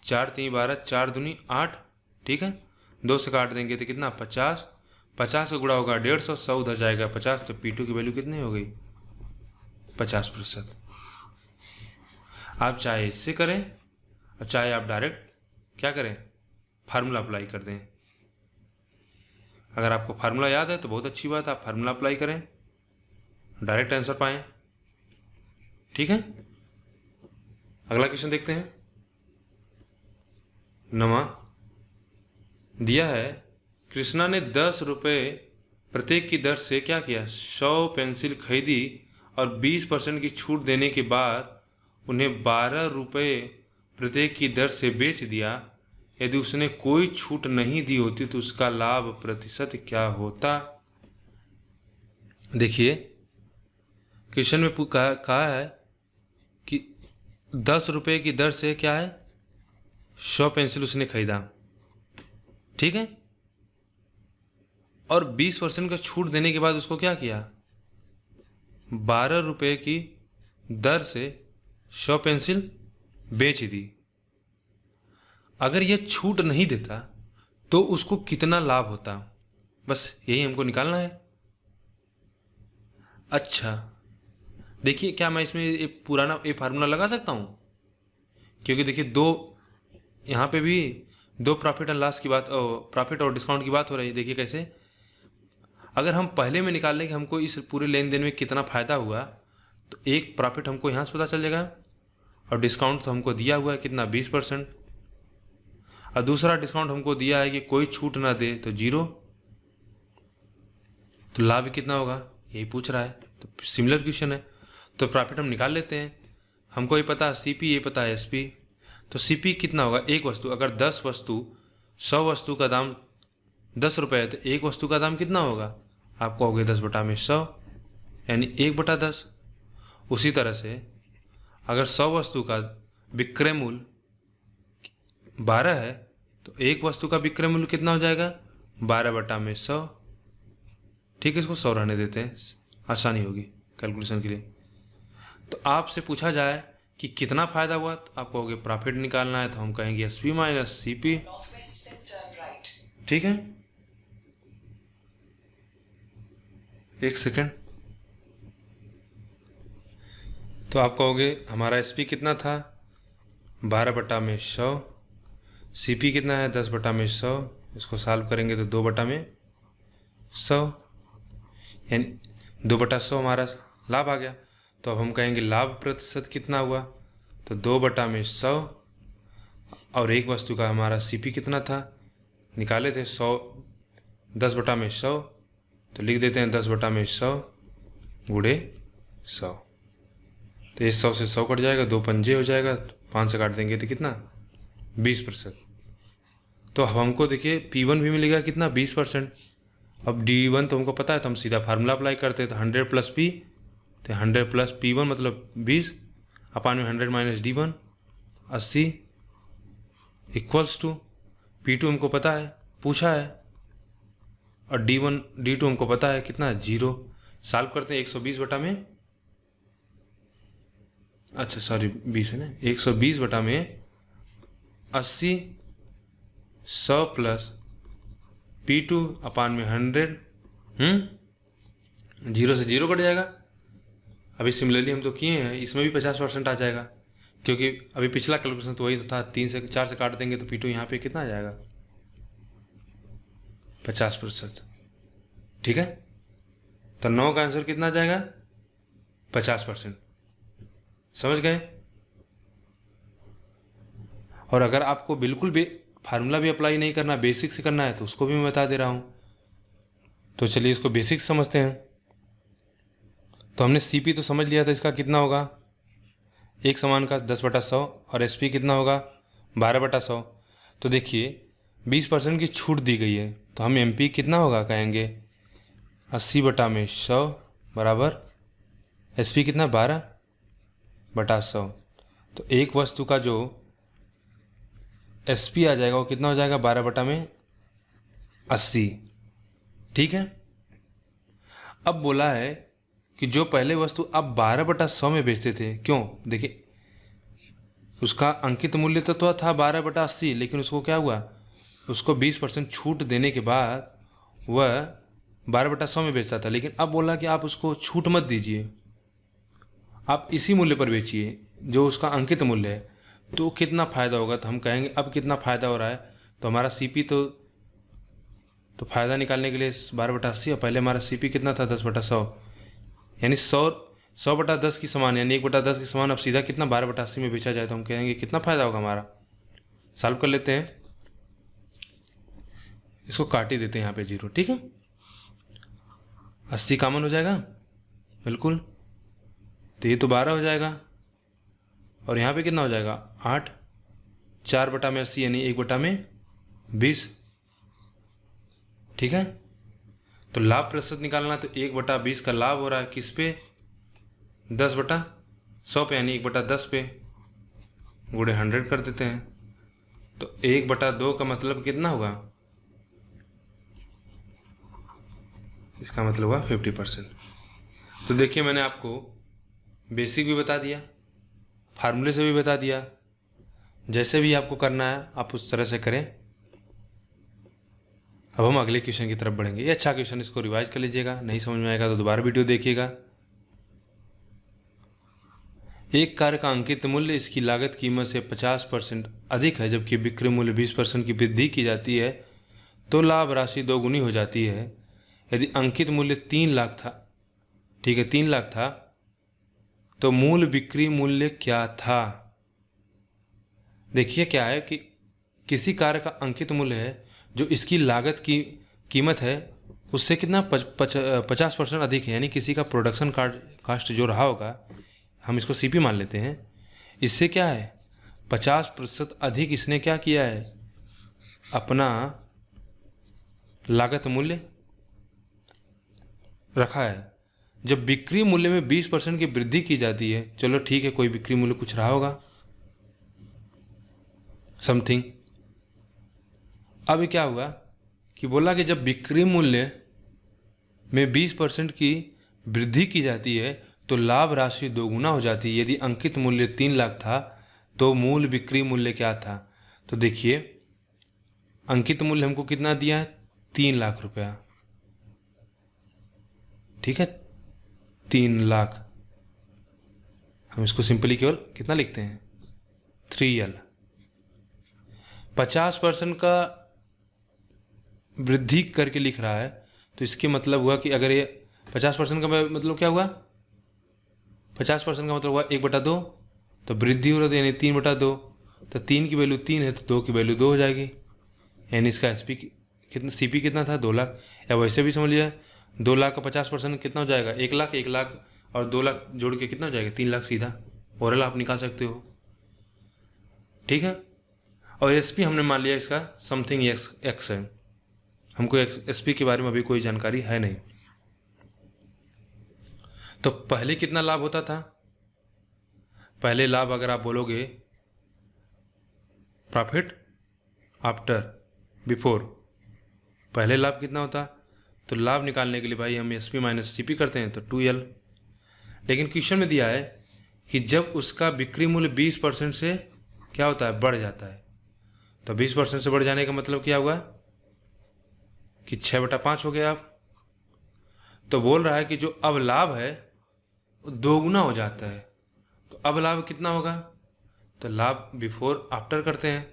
4 3 12 4 दूनी 8, ठीक है। 2 से काट देंगे तो कितना 50, 50 का गुणा होगा 150, 100 उधर जाएगा 50, तो P2 की वैल्यू कितनी हो गई 50%। आप चाहे इससे करें और चाहे आप डायरेक्ट क्या करें फार्मूला अप्लाई कर दें। अगर आपको फार्मूला याद है तो बहुत अच्छी बात है, आप फार्मूला अप्लाई करें डायरेक्ट आंसर पाएं, ठीक है। अगला क्वेश्चन देखते हैं। नमा दिया है कृष्णा ने 10 रुपये प्रत्येक की दर से क्या किया 100 पेंसिल खरीदी और 20% की छूट देने के बाद उन्हें 12 रुपये प्रत्येक की दर से बेच दिया, यदि उसने कोई छूट नहीं दी होती तो उसका लाभ प्रतिशत क्या होता। देखिए क्वेश्चन में कहा है कि 10 रुपये की दर से क्या है 100 पेंसिल उसने खरीदा, ठीक है, और 20% का छूट देने के बाद उसको क्या किया, 12 रुपये की दर से 100 पेंसिल बेच दी। अगर यह छूट नहीं देता तो उसको कितना लाभ होता, बस यही हमको निकालना है। अच्छा देखिए, क्या मैं इसमें एक पुराना फार्मूला लगा सकता हूँ, क्योंकि देखिए दो यहाँ पे भी दो प्रॉफिट एंड लॉस की बात, प्रॉफिट और डिस्काउंट की बात हो रही है। देखिए कैसे, अगर हम पहले में निकाल लें कि हमको इस पूरे लेन देन में कितना फ़ायदा हुआ, तो एक प्रॉफिट हमको यहाँ से पता चल जाएगा, और डिस्काउंट तो हमको दिया हुआ है कितना 20%, और दूसरा डिस्काउंट हमको दिया है कि कोई छूट ना दे तो 0, तो लाभ कितना होगा यही पूछ रहा है। तो सिमिलर क्वेश्चन है, तो प्रॉफिट हम निकाल लेते हैं। हमको ये पता है CP, ये पता है SP। तो CP कितना होगा, एक वस्तु, अगर 10 वस्तु 100 वस्तु का दाम 10 रुपये है तो एक वस्तु का दाम कितना होगा, आप कहोगे 10/100 यानी 1/10। उसी तरह से अगर 100 वस्तु का विक्रय मूल्य 12 है तो एक वस्तु का विक्रय मूल्य कितना हो जाएगा, 12/100। ठीक है, इसको 100 रहने देते हैं, आसानी होगी कैलकुलेशन के लिए। तो आपसे पूछा जाए कि कितना फायदा हुआ, तो आप कहोगे प्रॉफिट निकालना है, तो हम कहेंगे SP माइनस CP। ठीक है, एक सेकेंड। तो आप कहोगे हमारा SP कितना था 12/100, CP कितना है 10/100, इसको सॉल्व करेंगे तो 2/100, यानी 2/100 हमारा लाभ आ गया। तो अब हम कहेंगे लाभ प्रतिशत कितना हुआ, तो 2/100, और एक वस्तु का हमारा CP कितना था, निकाले थे 100, 10/100, तो लिख देते हैं 10/100 गुणे 100। तो ये 100 से 100 कट जाएगा, 2 पंजे हो जाएगा, 5 से काट देंगे तो कितना 20%। तो अब हमको देखिए P1 भी मिलेगा कितना 20%। अब D1 तो हमको पता है, तो हम सीधा फार्मूला अप्लाई करते हैं, तो 100 + P, तो 100 + P1 मतलब 20 अपान में 100 - D1 80 इक्वल्स टू P2 हमको पता है, पूछा है, और D2 हमको पता है कितना 0। सॉल्व करते हैं 120 में, अच्छा सॉरी 20 है ना, 120 में 80 100 + P2 अपान में 100, 0 से 0 कट जाएगा। अभी सिमिलरली हम तो किए हैं, इसमें भी 50% आ जाएगा, क्योंकि अभी पिछला कैलकुलेशन तो वही तो था, 3 से 4 से काट देंगे तो P2 यहाँ पे कितना आ जाएगा 50%। ठीक है, तो 9 का आंसर कितना आ जाएगा 50%। समझ गए। और अगर आपको बिल्कुल भी फार्मूला भी अप्लाई नहीं करना, बेसिक से करना है, तो उसको भी मैं बता दे रहा हूँ। तो चलिए इसको बेसिक समझते हैं। तो हमने CP तो समझ लिया था, इसका कितना होगा, एक समान का 10/100, और SP कितना होगा 12/100। तो देखिए 20% की छूट दी गई है, तो हम MP कितना होगा कहेंगे 80/100 बराबर SP कितना 12/100। तो एक वस्तु का जो SP आ जाएगा वो कितना हो जाएगा 12/80। ठीक है, अब बोला है कि जो पहले वस्तु आप 12/100 में बेचते थे, क्यों, देखिए उसका अंकित मूल्य तो था 12/80, लेकिन उसको क्या हुआ, उसको 20% छूट देने के बाद वह 12/100 में बेचता था। लेकिन अब बोला कि आप उसको छूट मत दीजिए, आप इसी मूल्य पर बेचिए जो उसका अंकित मूल्य है, तो कितना फ़ायदा होगा। तो हम कहेंगे अब कितना फ़ायदा हो रहा है, तो हमारा CP तो फ़ायदा निकालने के लिए 12/80, और पहले हमारा CP कितना था 10/100, यानी 100/10 की समान, यानी 1/10 की समान। अब सीधा कितना 12/80 में बेचा जाए, तो हम कहेंगे कितना फ़ायदा होगा हमारा। सॉल्व कर लेते हैं, इसको काट ही देते हैं यहाँ पे 0। ठीक है, 80 कॉमन हो जाएगा बिल्कुल, तो ये तो 12 हो जाएगा, और यहाँ पे कितना हो जाएगा 8, 4/80 यानी 1/। 20, ठीक है। तो लाभ प्रतिशत निकालना, तो 1/20 का लाभ हो रहा है किस पे, 10/100 पे, यानी 1/10 पे, गुणे 100 कर देते हैं। तो 1/2 का मतलब कितना होगा, इसका मतलब हुआ 50%। तो देखिए मैंने आपको बेसिक भी बता दिया, फार्मूले से भी बता दिया, जैसे भी आपको करना है आप उस तरह से करें। अब हम अगले क्वेश्चन की तरफ बढ़ेंगे। ये अच्छा क्वेश्चन, इसको रिवाइज कर लीजिएगा, नहीं समझ में आएगा तो दोबारा वीडियो देखिएगा। एक कार्य का अंकित मूल्य इसकी लागत कीमत से 50% अधिक है, जबकि विक्रय मूल्य 20% की वृद्धि की जाती है, तो लाभ राशि दोगुनी हो जाती है। यदि अंकित मूल्य 3 लाख था, ठीक है, 3 लाख था, तो मूल बिक्री मूल्य क्या था। देखिए क्या है कि किसी कार्य का अंकित मूल्य है जो इसकी लागत की कीमत है उससे कितना 50% अधिक है, यानी किसी का प्रोडक्शन कास्ट जो रहा होगा, हम इसको सीपी मान लेते हैं, इससे क्या है 50% अधिक इसने क्या किया है, अपना लागत मूल्य रखा है। जब बिक्री मूल्य में 20% की वृद्धि की जाती है, चलो ठीक है, कोई बिक्री मूल्य कुछ रहा होगा समथिंग। अब क्या हुआ कि बोला कि जब बिक्री मूल्य में 20% की वृद्धि की जाती है तो लाभ राशि दोगुना हो जाती है। यदि अंकित मूल्य 3 लाख था तो मूल बिक्री मूल्य क्या था। तो देखिए अंकित मूल्य हमको कितना दिया है, 3 लाख रुपया, ठीक है, 3 लाख। हम इसको सिंपली केवल कितना लिखते हैं, 3L। 50% का वृद्धि करके लिख रहा है, तो इसके मतलब हुआ कि अगर ये 50% का मतलब क्या हुआ, 50% का मतलब हुआ 1/2, तो वृद्धि हो रहा था यानी 3/2, तो 3 की वैल्यू 3 है तो 2 की वैल्यू 2 हो जाएगी, यानी इसका एसपी कितना, सीपी कितना था, 2 लाख। या वैसे भी समझ लिया 2 लाख का 50% कितना हो जाएगा, 1 लाख, 1 लाख और 2 लाख जोड़ के कितना हो जाएगा, 3 लाख सीधा। ओरल आप निकाल सकते हो, ठीक है। और एसपी हमने मान लिया इसका समथिंग एक्स है, हमको एसपी के बारे में अभी कोई जानकारी है नहीं। तो पहले कितना लाभ होता था, पहले लाभ अगर आप बोलोगे प्रॉफिट आफ्टर बिफोर, पहले लाभ कितना होता, तो लाभ निकालने के लिए भाई हम एसपी माइनस सीपी करते हैं तो 2L। लेकिन क्वेश्चन में दिया है कि जब उसका बिक्री मूल्य 20% से क्या होता है, बढ़ जाता है, तो 20% से बढ़ जाने का मतलब क्या हुआ कि 6/5 हो गया। आप तो बोल रहा है कि जो अब लाभ है वो दोगुना हो जाता है, तो अब लाभ कितना होगा, तो लाभ बिफोर आफ्टर करते हैं,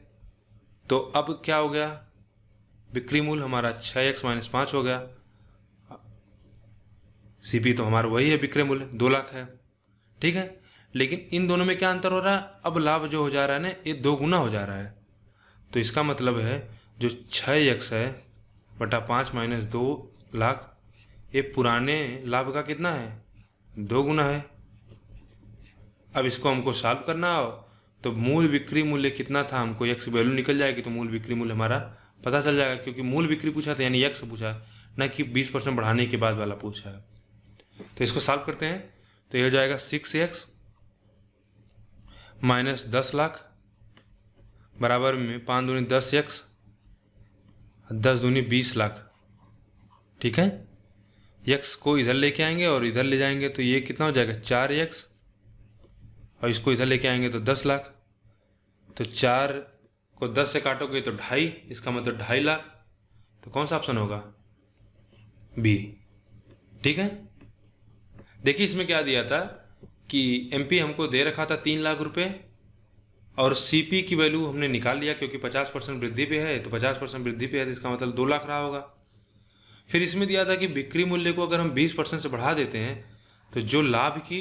तो अब क्या हो गया, बिक्री मूल्य हमारा 6x - 5 हो गया, सीपी तो हमारा वही है, विक्रय मूल्य 2 लाख है, ठीक है। लेकिन इन दोनों में क्या अंतर हो रहा है, अब लाभ जो हो जा रहा है ना ये 2 गुना हो जा रहा है, तो इसका मतलब है जो 6x है बटा 5 - 2 लाख, ये पुराने लाभ का कितना है, 2 गुना है। अब इसको हमको सॉल्व करना हो तो मूल बिक्री मूल्य कितना था, हमको x की वैल्यू निकल जाएगी तो मूल बिक्री मूल्य हमारा पता चल जाएगा, क्योंकि मूल बिक्री पूछा था यानी x पूछा, ना कि 20% बढ़ाने के बाद वाला पूछा है। तो इसको सॉल्व करते हैं तो ये हो जाएगा 6x माइनस 10 लाख बराबर में 5 दूनी 10x, 10 दूनी 20 लाख, ठीक है। x को इधर लेके आएंगे और इधर ले जाएंगे तो ये कितना हो जाएगा 4x, और इसको इधर लेके आएंगे तो 10 लाख, तो 4 को 10 से काटोगे तो 2.5, इसका मतलब 2.5 लाख। तो कौन सा ऑप्शन होगा, बी, ठीक है। देखिए इसमें क्या दिया था कि एमपी हमको दे रखा था 3 लाख रुपए, और सीपी की वैल्यू हमने निकाल लिया क्योंकि 50% वृद्धि पे है, तो 50% वृद्धि पे है तो इसका मतलब 2 लाख रहा होगा। फिर इसमें दिया था कि बिक्री मूल्य को अगर हम 20% से बढ़ा देते हैं तो जो लाभ की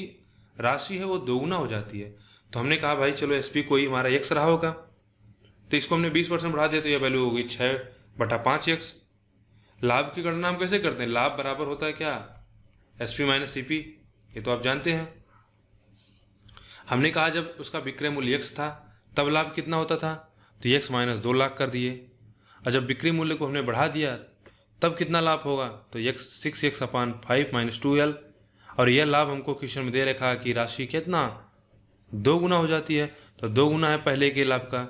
राशि है वो दोगुना हो जाती है। तो हमने कहा भाई चलो एसपी कोई हमारा x रहा होगा, तो इसको हमने 20% बढ़ा दिया तो यह वैल्यू होगी 6/5x। लाभ की गणना हम कैसे करते हैं, लाभ बराबर होता है क्या, एसपी माइनस सीपी, ये तो आप जानते हैं। हमने कहा जब उसका विक्रय मूल्य x था तब लाभ कितना होता था, तो x - 2 लाख कर दिए। और जब बिक्री मूल्य को हमने बढ़ा दिया तब कितना लाभ होगा, तो 6x/5 - 2l। और यह लाभ हमको क्वेश्चन में दे रखा है कि राशि कितना 2 गुना हो जाती है, तो 2 गुना है पहले के लाभ का।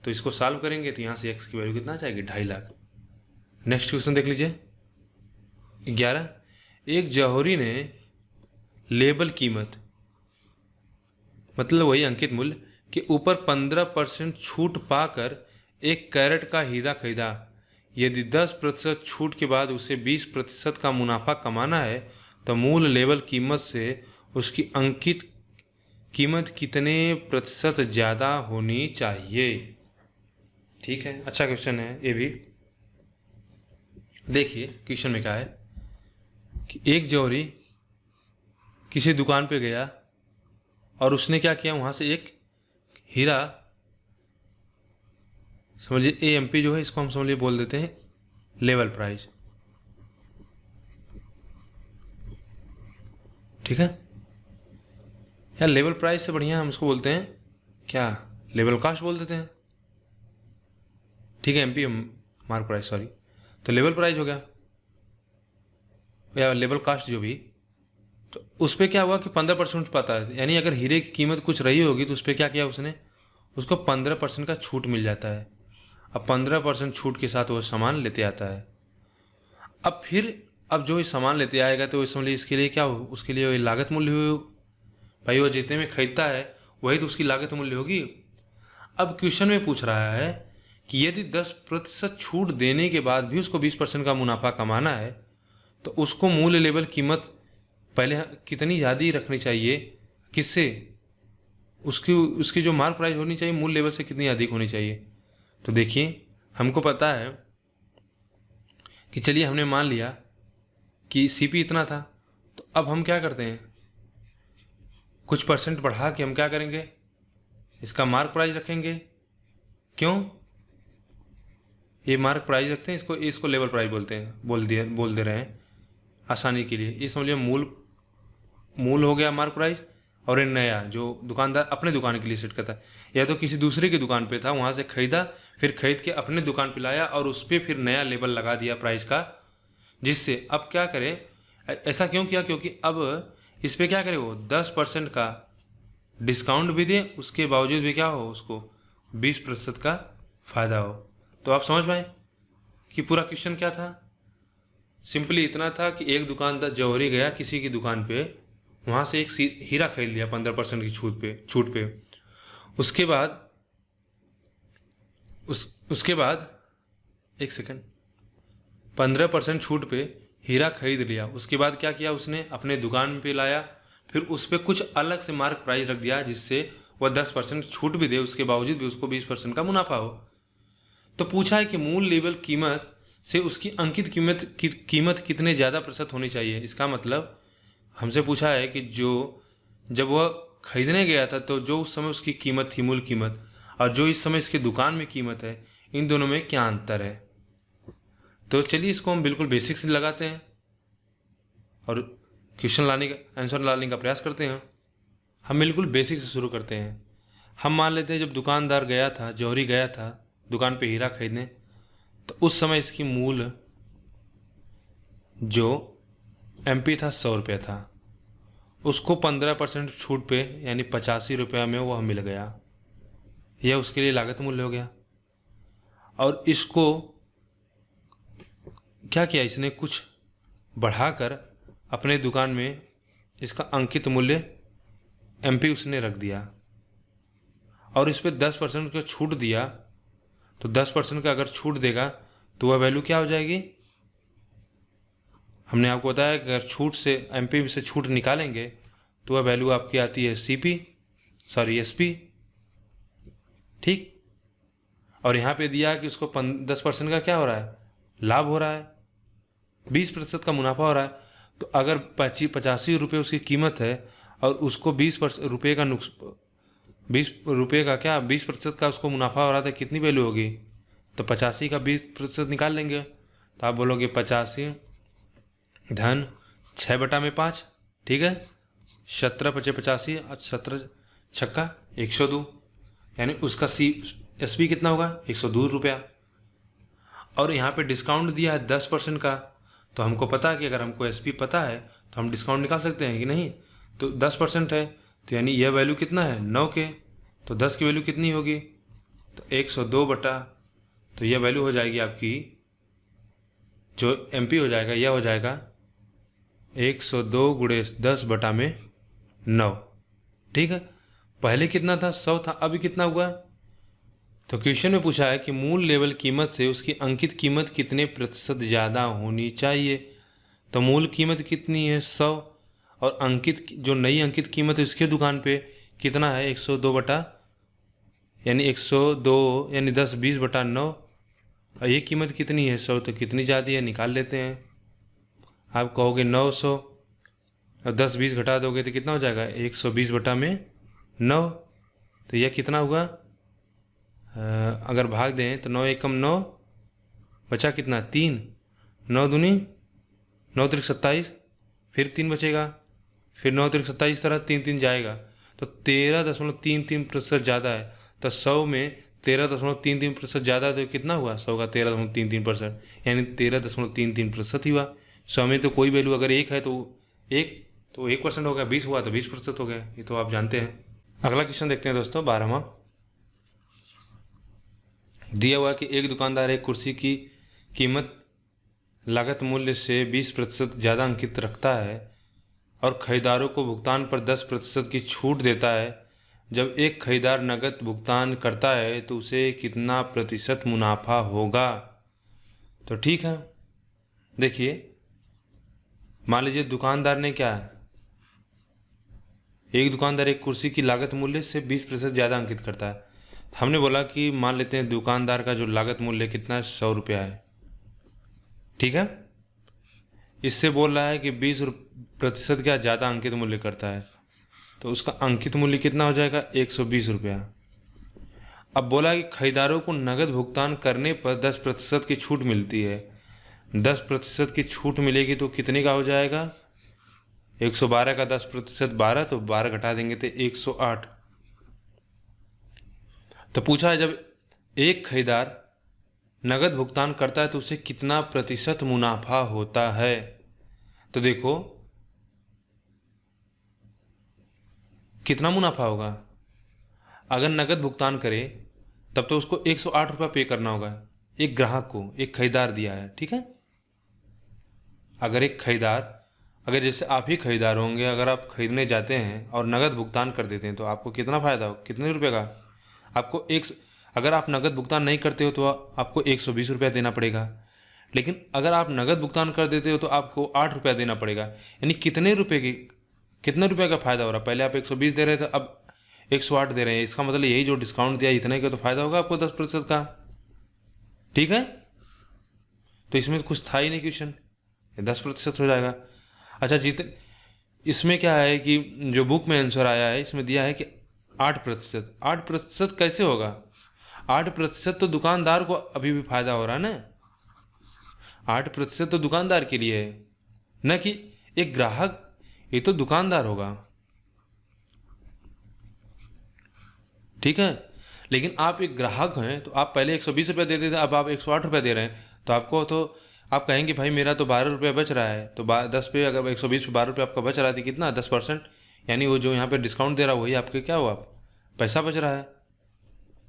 तो इसको सॉल्व करेंगे तो यहाँ से x की वैल्यू कितना आ जाएगी, 2.5 लाख। नेक्स्ट क्वेश्चन देख लीजिए 11। एक जौहरी ने लेबल कीमत, मतलब वही अंकित मूल्य के ऊपर 15% छूट पाकर 1 कैरेट का हीरा खरीदा। यदि 10% छूट के बाद उसे 20% का मुनाफा कमाना है तो मूल लेबल कीमत से उसकी अंकित कीमत कितने प्रतिशत ज़्यादा होनी चाहिए। ठीक है, अच्छा क्वेश्चन है ये भी। देखिए क्वेश्चन में क्या है कि एक जौहरी किसी दुकान पे गया और उसने क्या किया, वहाँ से एक हीरा, समझिए AMP जो है इसको हम समझिए बोल देते हैं लेवल प्राइस। ठीक है, या लेवल प्राइस से बढ़िया हम इसको बोलते हैं क्या, लेवल कास्ट बोल देते हैं। ठीक है, MP मार्क प्राइस, सॉरी, तो लेवल प्राइस हो गया या लेवल कास्ट जो भी। तो उस पर क्या हुआ कि 15% पाता है, यानी अगर हीरे की कीमत कुछ रही होगी तो उस पर क्या किया उसने, उसको 15% का छूट मिल जाता है। अब 15% छूट के साथ वो सामान लेते आता है। अब जो ये सामान लेते आएगा तो समझ लीजिए इसके लिए क्या हो, उसके लिए वो लागत मूल्य हो भाई, वो जितने में खरीदता है वही तो उसकी लागत मूल्य होगी। अब क्वेश्चन में पूछ रहा है कि यदि 10% छूट देने के बाद भी उसको 20% का मुनाफा कमाना है तो उसको मूल्य लेवल कीमत पहले कितनी ज़्यादा रखनी चाहिए, किससे, उसकी जो मार्क प्राइस होनी चाहिए मूल लेवल से कितनी अधिक होनी चाहिए। तो देखिए हमको पता है कि चलिए हमने मान लिया कि CP इतना था, तो अब हम क्या करते हैं, कुछ परसेंट बढ़ा के हम क्या करेंगे, इसका मार्क प्राइस रखेंगे। क्यों ये मार्क प्राइस रखते हैं, इसको लेवल प्राइस बोलते हैं, बोल दे रहे हैं आसानी के लिए। ये समझिए मूल हो गया मार्क प्राइस, और ये नया जो दुकानदार अपने दुकान के लिए सेट करता है, या तो किसी दूसरे की दुकान पे था वहाँ से खरीदा, फिर खरीद के अपने दुकान पे लाया और उस पर फिर नया लेबल लगा दिया प्राइस का, जिससे अब क्या करे, ऐसा क्यों किया, क्योंकि अब इस पर क्या करे वो 10% का डिस्काउंट भी दे, उसके बावजूद भी क्या हो उसको 20% का फ़ायदा हो। तो आप समझ पाए कि पूरा क्वेश्चन क्या था, सिंपली इतना था कि एक दुकानदार जौहरी गया किसी की दुकान पे, वहाँ से एक हीरा खरीद लिया 15% की छूट पे। उसके बाद एक सेकंड, 15% छूट पे हीरा खरीद लिया। उसके बाद क्या किया उसने, अपने दुकान पे लाया, फिर उस पर कुछ अलग से मार्क प्राइस रख दिया जिससे वह 10% छूट भी दे, उसके बावजूद भी उसको 20% का मुनाफा हो। तो पूछा है कि मूल लेवल कीमत से उसकी अंकित कीमत कितने ज़्यादा प्रतिशत होनी चाहिए। इसका मतलब हमसे पूछा है कि जब वह खरीदने गया था तो जो उस समय उसकी कीमत थी मूल कीमत, और जो इस समय इसकी दुकान में कीमत है, इन दोनों में क्या अंतर है। तो चलिए इसको हम बिल्कुल बेसिक से लगाते हैं और क्वेश्चन आंसर लाने का प्रयास करते हैं। हम बिल्कुल बेसिक से शुरू करते हैं। हम मान लेते हैं जब दुकानदार गया था, जौहरी गया था दुकान पे हीरा खरीदने, तो उस समय इसकी मूल जो MP था 100 रुपये था, उसको 15% छूट पे यानी 85 रुपये में वह मिल गया, यह उसके लिए लागत मूल्य हो गया। और इसको क्या किया, इसने कुछ बढ़ाकर अपने दुकान में इसका अंकित मूल्य MP उसने रख दिया और इस पर 10% का छूट दिया। तो 10% का अगर छूट देगा तो वह वैल्यू क्या हो जाएगी, हमने आपको बताया कि अगर छूट से MP से छूट निकालेंगे तो वह वैल्यू आपकी आती है SP। ठीक, और यहाँ पे दिया कि उसको 10% का क्या हो रहा है, लाभ हो रहा है, 20% का मुनाफा हो रहा है। तो अगर 85 रुपये उसकी कीमत है और उसको 20 रुपये का 20% का उसको मुनाफा हो रहा था, कितनी वैल्यू होगी, तो 85 का 20% निकाल लेंगे तो आप बोलोगे 85 धन 6/5। ठीक है, 17 × 85 और 17 छक्का 102, यानी उसका SP कितना होगा, 102 रुपया। और यहाँ पे डिस्काउंट दिया है 10% का, तो हमको पता है कि अगर हमको एसपी पता है तो हम डिस्काउंट निकाल सकते हैं कि नहीं। तो 10% है, तो यानी यह वैल्यू कितना है 9 के, तो 10 की वैल्यू कितनी होगी, तो 102 बटा, तो यह वैल्यू हो जाएगी आपकी, जो एमपी हो जाएगा यह हो जाएगा 102 गुणे 10 बटा में 9। ठीक है, पहले कितना था 100 था, अभी कितना हुआ। तो क्वेश्चन में पूछा है कि मूल लेवल कीमत से उसकी अंकित कीमत कितने प्रतिशत ज़्यादा होनी चाहिए। तो मूल कीमत कितनी है 100, और अंकित जो नई अंकित कीमत है उसके दुकान पे कितना है 102 बटा, यानी 102 यानी 10 20 बटा 9, और ये कीमत कितनी है 100, तो कितनी ज़्यादा है निकाल लेते हैं। आप कहोगे 900, और 10 20 घटा दोगे तो कितना हो जाएगा 120 बटा में 9, तो यह कितना हुआ, अगर भाग दें तो 9 एकम 9, बचा कितना 3, 9 दूनी 9 त्रिक 27, फिर 3 बचेगा, फिर 9 त्रिक 27 तरह 3 3 जाएगा, तो 13.33% ज़्यादा है। तो 100 में 13.33% ज़्यादा है, तो कितना हुआ 100 का 13.33%, यानी 13.33% ही हुआ। 100 में तो कोई वैल्यू अगर 1 है तो 1% हो गया, 20 हुआ तो 20% हो गया, ये तो आप जानते हैं। अगला क्वेश्चन देखते हैं दोस्तों 12वां। दिया हुआ कि एक दुकानदार एक कुर्सी की कीमत लागत मूल्य से 20% ज़्यादा अंकित रखता है और खरीदारों को भुगतान पर 10% की छूट देता है। जब एक खरीदार नकद भुगतान करता है तो उसे कितना प्रतिशत मुनाफा होगा। तो ठीक है, देखिए मान लीजिए दुकानदार ने क्या है, एक दुकानदार एक कुर्सी की लागत मूल्य से 20% ज़्यादा अंकित करता है। हमने बोला कि मान लेते हैं दुकानदार का जो लागत मूल्य कितना है 100 रुपया है, ठीक है। इससे बोल रहा है कि 20% क्या ज़्यादा अंकित मूल्य करता है, तो उसका अंकित मूल्य कितना हो जाएगा 120 रुपया। अब बोला कि खरीदारों को नगद भुगतान करने पर 10% की छूट मिलती है। 10% की छूट मिलेगी तो कितने का हो जाएगा, 112 का 10% 12, तो 12 घटा देंगे तो 108। तो पूछा है जब एक खरीदार नगद भुगतान करता है तो उसे कितना प्रतिशत मुनाफा होता है। तो देखो कितना मुनाफा होगा, अगर नगद भुगतान करे तब तो उसको 108 रुपया पे करना होगा एक ग्राहक को, एक खरीदार दिया है, ठीक है। अगर एक खरीदार, अगर जैसे आप ही खरीदार होंगे, अगर आप खरीदने जाते हैं और नगद भुगतान कर देते हैं तो आपको कितना फ़ायदा हो, कितने रुपए का आपको अगर आप नगद भुगतान नहीं करते हो तो आपको 120 रुपया देना पड़ेगा, लेकिन अगर आप नगद भुगतान कर देते हो तो आपको 8 रुपया देना पड़ेगा। यानी कितने रुपये का फ़ायदा हो रहा है। पहले आप 120 दे रहे थे, अब 108 दे रहे हैं। इसका मतलब यही जो डिस्काउंट दिया इतने का तो फ़ायदा होगा आपको 10% का, ठीक है। तो इसमें तो कुछ था ही नहीं क्वेश्चन, 10% हो जाएगा। अच्छा जितने इसमें क्या है कि जो बुक में आंसर आया है इसमें दिया है कि 8%। 8% कैसे होगा, 8% तो दुकानदार को अभी भी फायदा हो रहा है ना। 8% तो दुकानदार के लिए है, न कि एक ग्राहक, ये तो दुकानदार होगा, ठीक है। लेकिन आप एक ग्राहक हैं तो आप पहले 120 रुपया देते थे, अब आप 108 रुपया दे रहे हैं, तो आपको तो आप कहेंगे भाई मेरा तो 12 रुपया बच रहा है, तो 10 पे अगर 120 पे 12 रुपया आपका बच रहा है तो कितना 10%, यानी वो जो यहाँ पे डिस्काउंट दे रहा है वही आपके क्या हुआ पैसा बच रहा है।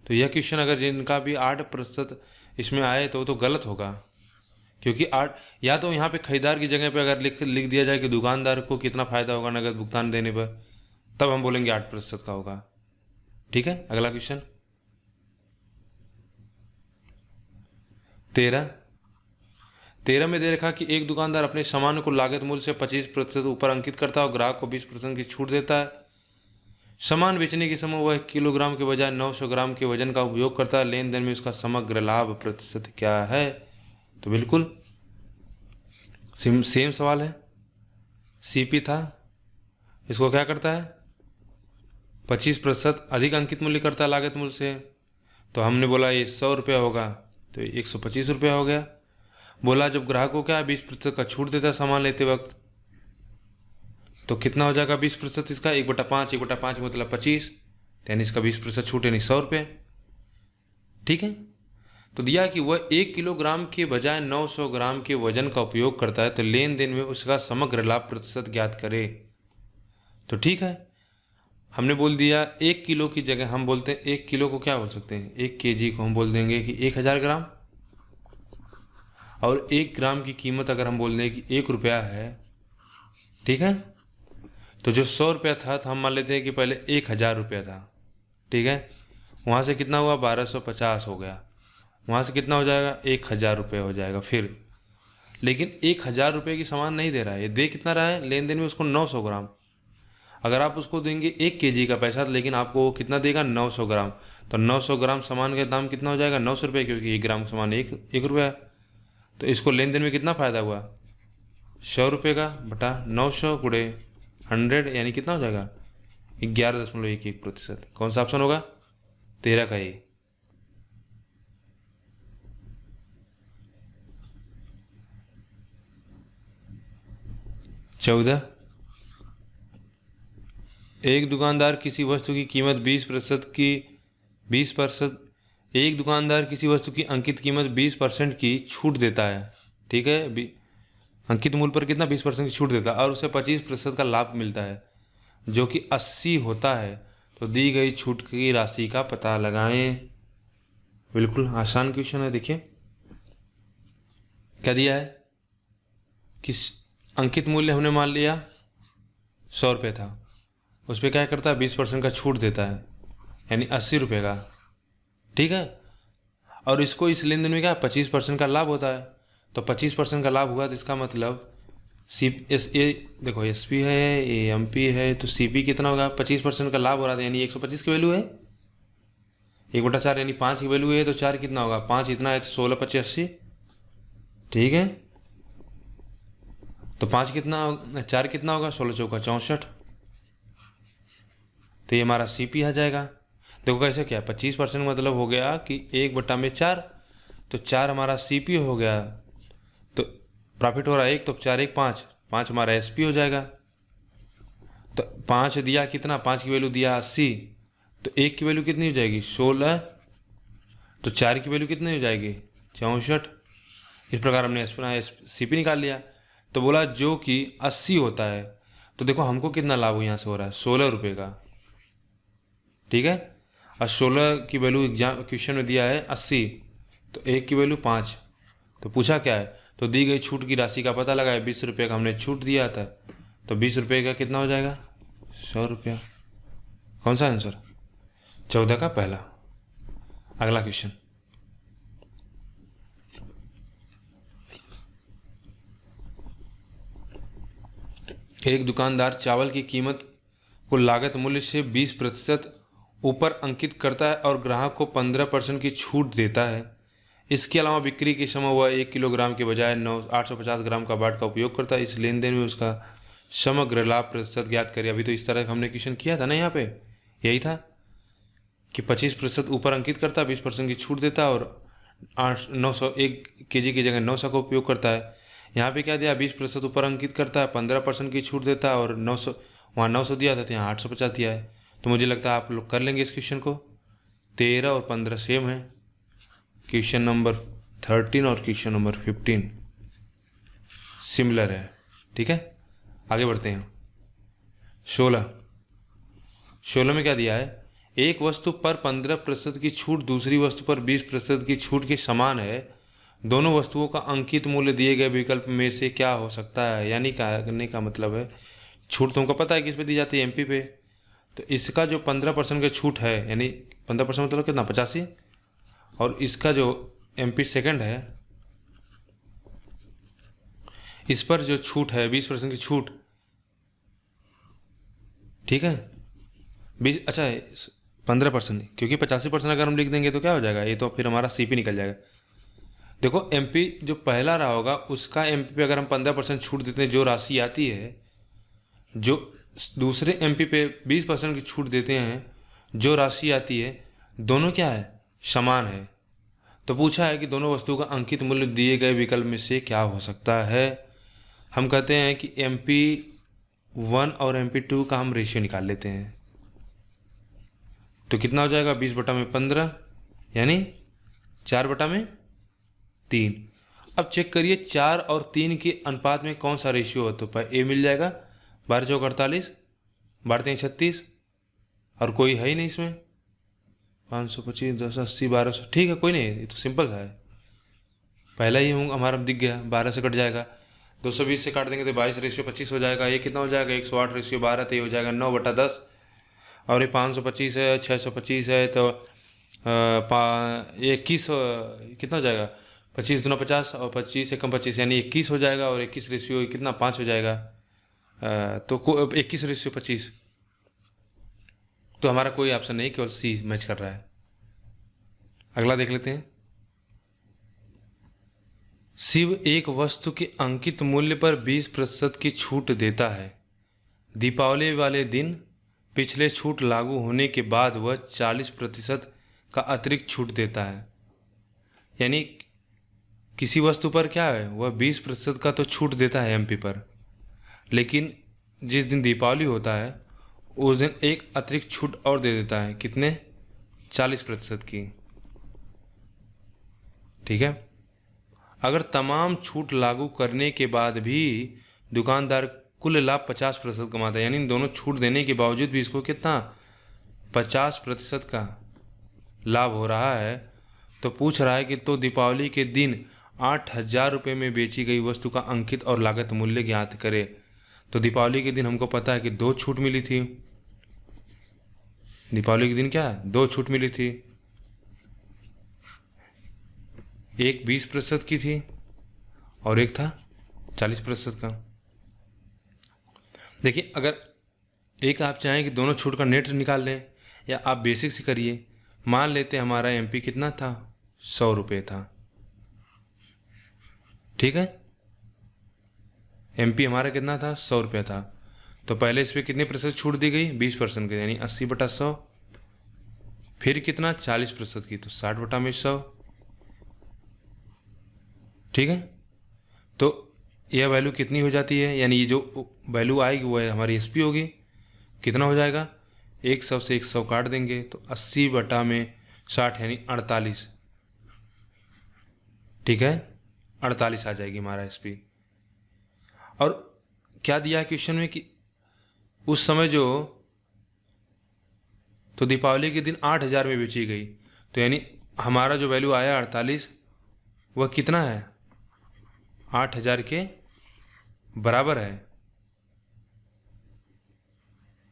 तो यह क्वेश्चन अगर जिनका भी 8% इसमें आए तो गलत होगा, क्योंकि 8 या तो यहाँ पे खरीदार की जगह पे अगर लिख दिया जाए कि दुकानदार को कितना फ़ायदा होगा नगद भुगतान देने पर, तब हम बोलेंगे 8% का होगा, ठीक है। अगला क्वेश्चन 13 में दे रखा कि एक दुकानदार अपने सामान को लागत मूल्य से 25% ऊपर अंकित करता है और ग्राहक को 20% की छूट देता है। सामान बेचने के समय वह किलोग्राम के बजाय 900 ग्राम के वजन का उपयोग करता है। लेन देन में उसका समग्र लाभ प्रतिशत क्या है। तो बिल्कुल सेम सवाल है, सीपी था, इसको क्या करता है 25% अधिक अंकित मूल्य करता है लागत मूल्य से। तो हमने बोला ये 100 रुपया होगा तो 125 रुपया हो गया। बोला जब ग्राहक को क्या 20% का छूट देता है सामान लेते वक्त, तो कितना हो जाएगा 20% इसका 1/5 मतलब 25, यानी इसका 20% छूट यानी 100 रुपये, ठीक है। तो दिया कि वह 1 किलोग्राम के बजाय 900 ग्राम के वजन का उपयोग करता है, तो लेन देन में उसका समग्र लाभ प्रतिशत ज्ञात करे। तो ठीक है, हमने बोल दिया 1 किलो की जगह हम बोलते हैं 1 किलो को क्या बोल सकते हैं, 1 kg को हम बोल देंगे कि 1000 ग्राम, और 1 ग्राम की कीमत अगर हम बोल दें कि 1 रुपया है, ठीक है। तो जो 100 रुपया था तो हम मान लेते हैं कि पहले 1000 रुपया था, ठीक है। वहाँ से कितना हुआ, 1250 हो गया। वहाँ से कितना हो जाएगा, 1000 रुपये हो जाएगा फिर। लेकिन 1000 रुपये की सामान नहीं दे रहा है, ये दे कितना रहा है लेन देन में उसको 900 ग्राम। अगर आप उसको देंगे 1 kg का पैसा, लेकिन आपको वो कितना देगा, 900 ग्राम। तो 900 ग्राम सामान का दाम कितना हो जाएगा, 900 रुपये, क्योंकि 1 ग्राम सामान एक रुपया है। तो इसको लेन देन में कितना फ़ायदा हुआ, 100 रुपये का बटा 900 गुणे 100, यानी कितना हो जाएगा, 11.11%। कौन सा ऑप्शन होगा, 13 का ये। चौदह, एक दुकानदार किसी वस्तु की कीमत 20% एक दुकानदार किसी वस्तु की अंकित कीमत 20% की छूट देता है, ठीक है। अंकित मूल्य पर कितना, 20% की छूट देता है, और उसे 25% का लाभ मिलता है, जो कि 80 होता है। तो दी गई छूट की राशि का पता लगाएं। बिल्कुल आसान क्वेश्चन है। देखिए क्या दिया है कि अंकित मूल्य हमने मान लिया 100 रुपये था, उस पर क्या करता है, 20% का छूट देता है, यानी 80 रुपये का, ठीक है। और इसको इस लेन देन में क्या 25% का लाभ होता है। तो 25% का लाभ हुआ, तो इसका मतलब देखो SP है, AMP है, तो CP कितना होगा, 25% का लाभ हो रहा था, यानी 125 की वैल्यू है, 1/4 यानी 5 की वैल्यू है। तो 4 कितना होगा, 5 इतना है, तो 16 25 80, ठीक है। तो 5 कितना, 4 कितना होगा, 16 चौका 64। तो ये हमारा CP आ जाएगा। देखो कैसे, क्या 25% मतलब हो गया कि 1/4, तो 4 हमारा CP हो गया, तो प्रॉफिट हो रहा है 1, तो 4 1 5, 5 हमारा SP हो जाएगा। तो 5 दिया कितना, 5 की वैल्यू दिया 80, तो 1 की वैल्यू कितनी हो जाएगी, 16, तो 4 की वैल्यू कितनी हो जाएगी, 64। इस प्रकार हमने CP निकाल लिया। तो बोला जो कि 80 होता है, तो देखो हमको कितना लाभ यहाँ से हो रहा है, 16 रुपये का, ठीक है। और 16 की वैल्यू एग्जाम क्वेश्चन में दिया है 80, तो 1 की वैल्यू 5। तो पूछा क्या है, तो दी गई छूट की राशि का पता लगाया। 20 रुपये का हमने छूट दिया था, तो 20 रुपये का कितना हो जाएगा, 100 रुपया। कौन सा आंसर, 14 का पहला। अगला क्वेश्चन, एक दुकानदार चावल की कीमत को लागत मूल्य से 20% ऊपर अंकित करता है और ग्राहक को 15% की छूट देता है। इसके अलावा बिक्री के समय वह 1 किलोग्राम के बजाय 850 ग्राम का बाट का उपयोग करता है। इस लेन देन में उसका समग्र लाभ प्रतिशत ज्ञात करें। अभी तो इस तरह का हमने क्वेश्चन किया था ना, यहाँ पे यही था कि 25% ऊपर अंकित करता है, 20% की छूट देता है, और 1 kg की जगह 900 का उपयोग करता है। यहाँ पे क्या दिया, 20% ऊपर अंकित करता है, 15% की छूट देता है, और 900, वहाँ 900 दिया था, तो यहाँ 850 दिया है। तो मुझे लगता है आप लोग कर लेंगे इस क्वेश्चन को। 13 और 15 सेम है। क्वेश्चन नंबर 13 और क्वेश्चन नंबर 15 सिमिलर है, ठीक है। आगे बढ़ते हैं। 16 में क्या दिया है, एक वस्तु पर 15% की छूट दूसरी वस्तु पर 20% की छूट के समान है। दोनों वस्तुओं का अंकित मूल्य दिए गए विकल्प में से क्या हो सकता है। यानी कहने का मतलब है, छूट तुमको पता है किस पे दी जाती है, MP पे। तो इसका जो 15% का छूट है, यानी 15% मतलब कितना, 85, और इसका जो MP सेकंड है, इस पर जो छूट है 20% की छूट, ठीक है। 20, अच्छा 15%, क्योंकि 85% अगर हम लिख देंगे तो क्या हो जाएगा, ये तो फिर हमारा CP निकल जाएगा। देखो MP जो पहला रहा होगा उसका MP पे अगर हम 15% छूट देते हैं, जो राशि आती है, जो दूसरे MP पे 20% की छूट देते हैं, जो राशि आती है, दोनों क्या है, समान है। तो पूछा है कि दोनों वस्तुओं का अंकित मूल्य दिए गए विकल्प में से क्या हो सकता है। हम कहते हैं कि MP1 और MP2 का हम रेशियो निकाल लेते हैं। तो कितना हो जाएगा, 20/15, यानी 4/3। अब चेक करिए 4 और 3 के अनुपात में कौन सा रेशियो हो, तो ए मिल जाएगा। 12 चौक 48, 12 36, और कोई है ही नहीं इसमें। 525, 1080, 1200, ठीक है, कोई नहीं, ये तो सिंपल सा है। पहला ही हमारा दिख गया, 12 से कट जाएगा, 220 से काट देंगे तो 22/25 हो जाएगा। ये कितना हो जाएगा, 108/12, तो ये हो जाएगा 9/10। और ये 525 है, 625 है, तो 21 कितना हो जाएगा, 25 दूना 50, और 25 से कम 25 यानी 21 हो जाएगा। और 21 रेशियो कितना, 5 हो जाएगा, तो 21/25। तो हमारा कोई ऑप्शन नहीं, केवल सी मैच कर रहा है। अगला देख लेते हैं। शिव एक वस्तु के अंकित मूल्य पर 20% की छूट देता है। दीपावली वाले दिन पिछले छूट लागू होने के बाद वह 40% का अतिरिक्त छूट देता है। यानी किसी वस्तु पर क्या है, वह 20% का तो छूट देता है एमपी पर, लेकिन जिस दिन दीपावली होता है उस दिन एक अतिरिक्त छूट और दे देता है। कितने, 40% की। ठीक है। अगर तमाम छूट लागू करने के बाद भी दुकानदार कुल लाभ 50% कमाता है, यानी इन दोनों छूट देने के बावजूद भी इसको कितना, 50% का लाभ हो रहा है, तो पूछ रहा है कि तो दीपावली के दिन 8,000 रुपये में बेची गई वस्तु का अंकित और लागत मूल्य ज्ञात करे। तो दीपावली के दिन हमको पता है कि 2 छूट मिली थी। दीपावली के दिन क्या है, 2 छूट मिली थी। एक 20% की थी और एक था 40% का। देखिए, अगर एक आप चाहें कि दोनों छूट का नेट निकाल लें, या आप बेसिक से करिए। मान लेते हमारा एमपी कितना था, 100 रुपये था। ठीक है, एमपी हमारा कितना था, 100 रुपये था। तो पहले इस पर कितने प्रतिशत छूट दी गई, 20% की, यानी 80/100। फिर कितना, 40% की, तो 60/100। ठीक है। तो यह वैल्यू कितनी हो जाती है, यानी ये जो वैल्यू आएगी वो हमारी एसपी होगी। कितना हो जाएगा, 100 से 100 काट देंगे तो 80/60 यानी 48। ठीक है, 48 आ जाएगी हमारा एसपी। और क्या दिया है क्वेश्चन में कि उस समय जो, तो दीपावली के दिन 8,000 में बेची गई, तो यानी हमारा जो वैल्यू आया 48, वह कितना है, 8,000 के बराबर है।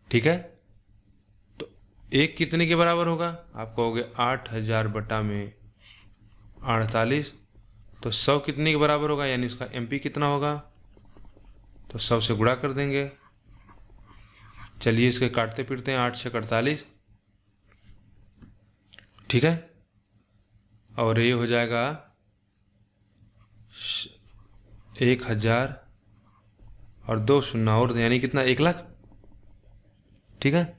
ठीक है। तो एक कितने के बराबर होगा, आप कहोगे 8,000/48, तो 100 कितने के बराबर होगा, यानी उसका एमपी कितना होगा, तो 100 से गुणा कर देंगे। चलिए इसके काटते फिरते हैं, 8 से 48। ठीक है। और ये हो जाएगा 1,000 और 2 शून्य और, यानी कितना, 1,00,000। ठीक है,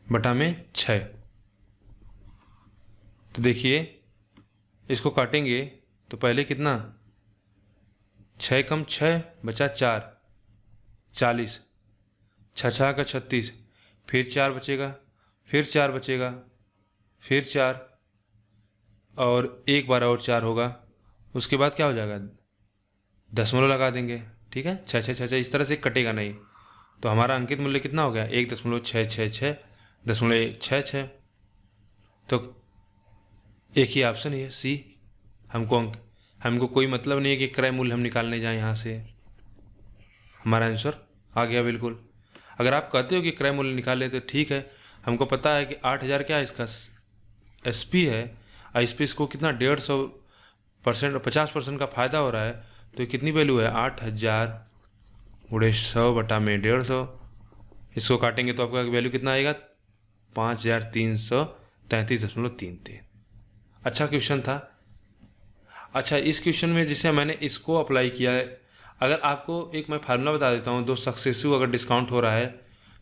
बटा में 6। तो देखिए इसको काटेंगे तो पहले कितना, 6 कम 6 बचा 4, 40, 6 का 36, फिर 4 बचेगा, फिर 4 बचेगा, फिर 4, और एक बार और 4 होगा। उसके बाद क्या हो जाएगा, दशमलव लगा देंगे। ठीक है, 6 6 6 6 इस तरह से कटेगा नहीं। तो हमारा अंकित मूल्य कितना हो गया, 1.666.66। तो एक ही ऑप्शन है सी। हमको कोई मतलब नहीं है कि क्रय मूल्य हम निकालने जाएं यहाँ से। हमारा आंसर आ गया बिल्कुल। अगर आप कहते हो कि क्रय मूल्य निकाल ले तो ठीक है, हमको पता है कि 8,000 क्या है, इसका एसपी है। एसपी इसको कितना, 150% 50% का फायदा हो रहा है। तो कितनी वैल्यू है, 8,000 × 100 बटा में 150। इसको काटेंगे तो आपका वैल्यू कितना आएगा, 5,333.33। अच्छा क्वेश्चन था। अच्छा, इस क्वेश्चन में जिसे मैंने इसको अप्लाई किया है, अगर आपको एक मैं फार्मूला बता देता हूँ, 2 सक्सेसिव अगर डिस्काउंट हो रहा है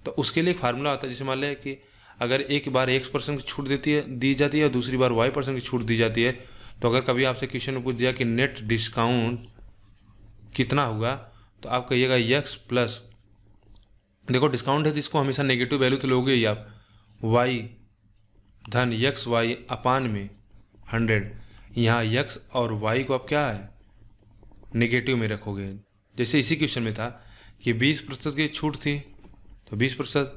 तो उसके लिए एक फार्मूला होता है। जैसे मान लें कि अगर एक बार X% की छूट दी जाती है और दूसरी बार Y% की छूट दी जाती है, तो अगर कभी आपसे क्वेश्चन में पूछ दिया कि नेट डिस्काउंट कितना होगा, तो आप कहिएगा X प्लस, देखो डिस्काउंट है तो इसको हमेशा नेगेटिव वैल्यू तो लोगे ही आप, Y धन यक्स वाई अपान में 100। यहाँ यक्स और वाई को आप क्या है नेगेटिव में रखोगे। जैसे इसी क्वेश्चन में था कि 20% की छूट थी तो 20%,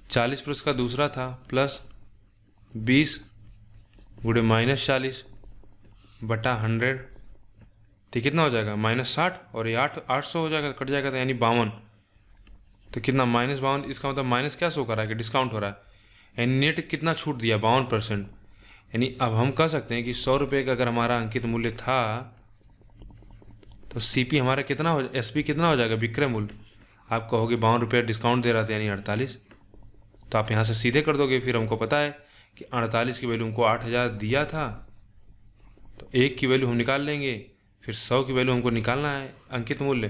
40% का दूसरा था प्लस 20 गुणे -40 बटा 100, तो कितना हो जाएगा -60, और ये 800 हो जाएगा, कट जाएगा तो यानी 52। तो कितना -52, इसका मतलब माइनस क्या शो कर रहा है कि डिस्काउंट हो रहा है, यानी नेट कितना छूट दिया 52%। यानी अब हम कह सकते हैं कि 100 रुपये का अगर हमारा अंकित मूल्य था तो सीपी हमारा कितना हो, एसपी कितना हो जाएगा विक्रय मूल्य। आप कहोगे 52 रुपये डिस्काउंट दे रहा था यानी 48, तो आप यहाँ से सीधे कर दोगे। फिर हमको पता है कि 48 की वैल्यू हमको 8000 दिया था, तो 1 की वैल्यू हम निकाल लेंगे, फिर 100 की वैल्यू हमको निकालना है अंकित मूल्य।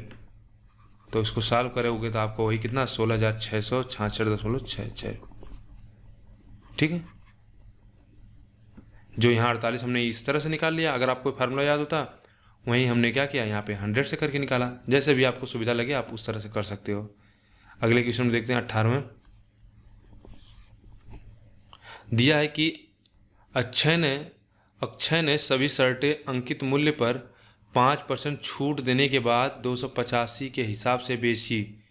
तो इसको सॉल्व करोगे तो आपको वही कितना 16,666.66। ठीक है, जो यहाँ 48 हमने इस तरह से निकाल लिया। अगर आपको फार्मूला याद होता वहीं हमने क्या किया, यहाँ पे 100 से करके निकाला। जैसे भी आपको सुविधा लगे आप उस तरह से कर सकते हो। अगले क्वेश्चन में देखते हैं 18वें। दिया है कि अक्षय ने सभी शर्टें अंकित मूल्य पर 5% छूट देने के बाद 285 के हिसाब से बेची।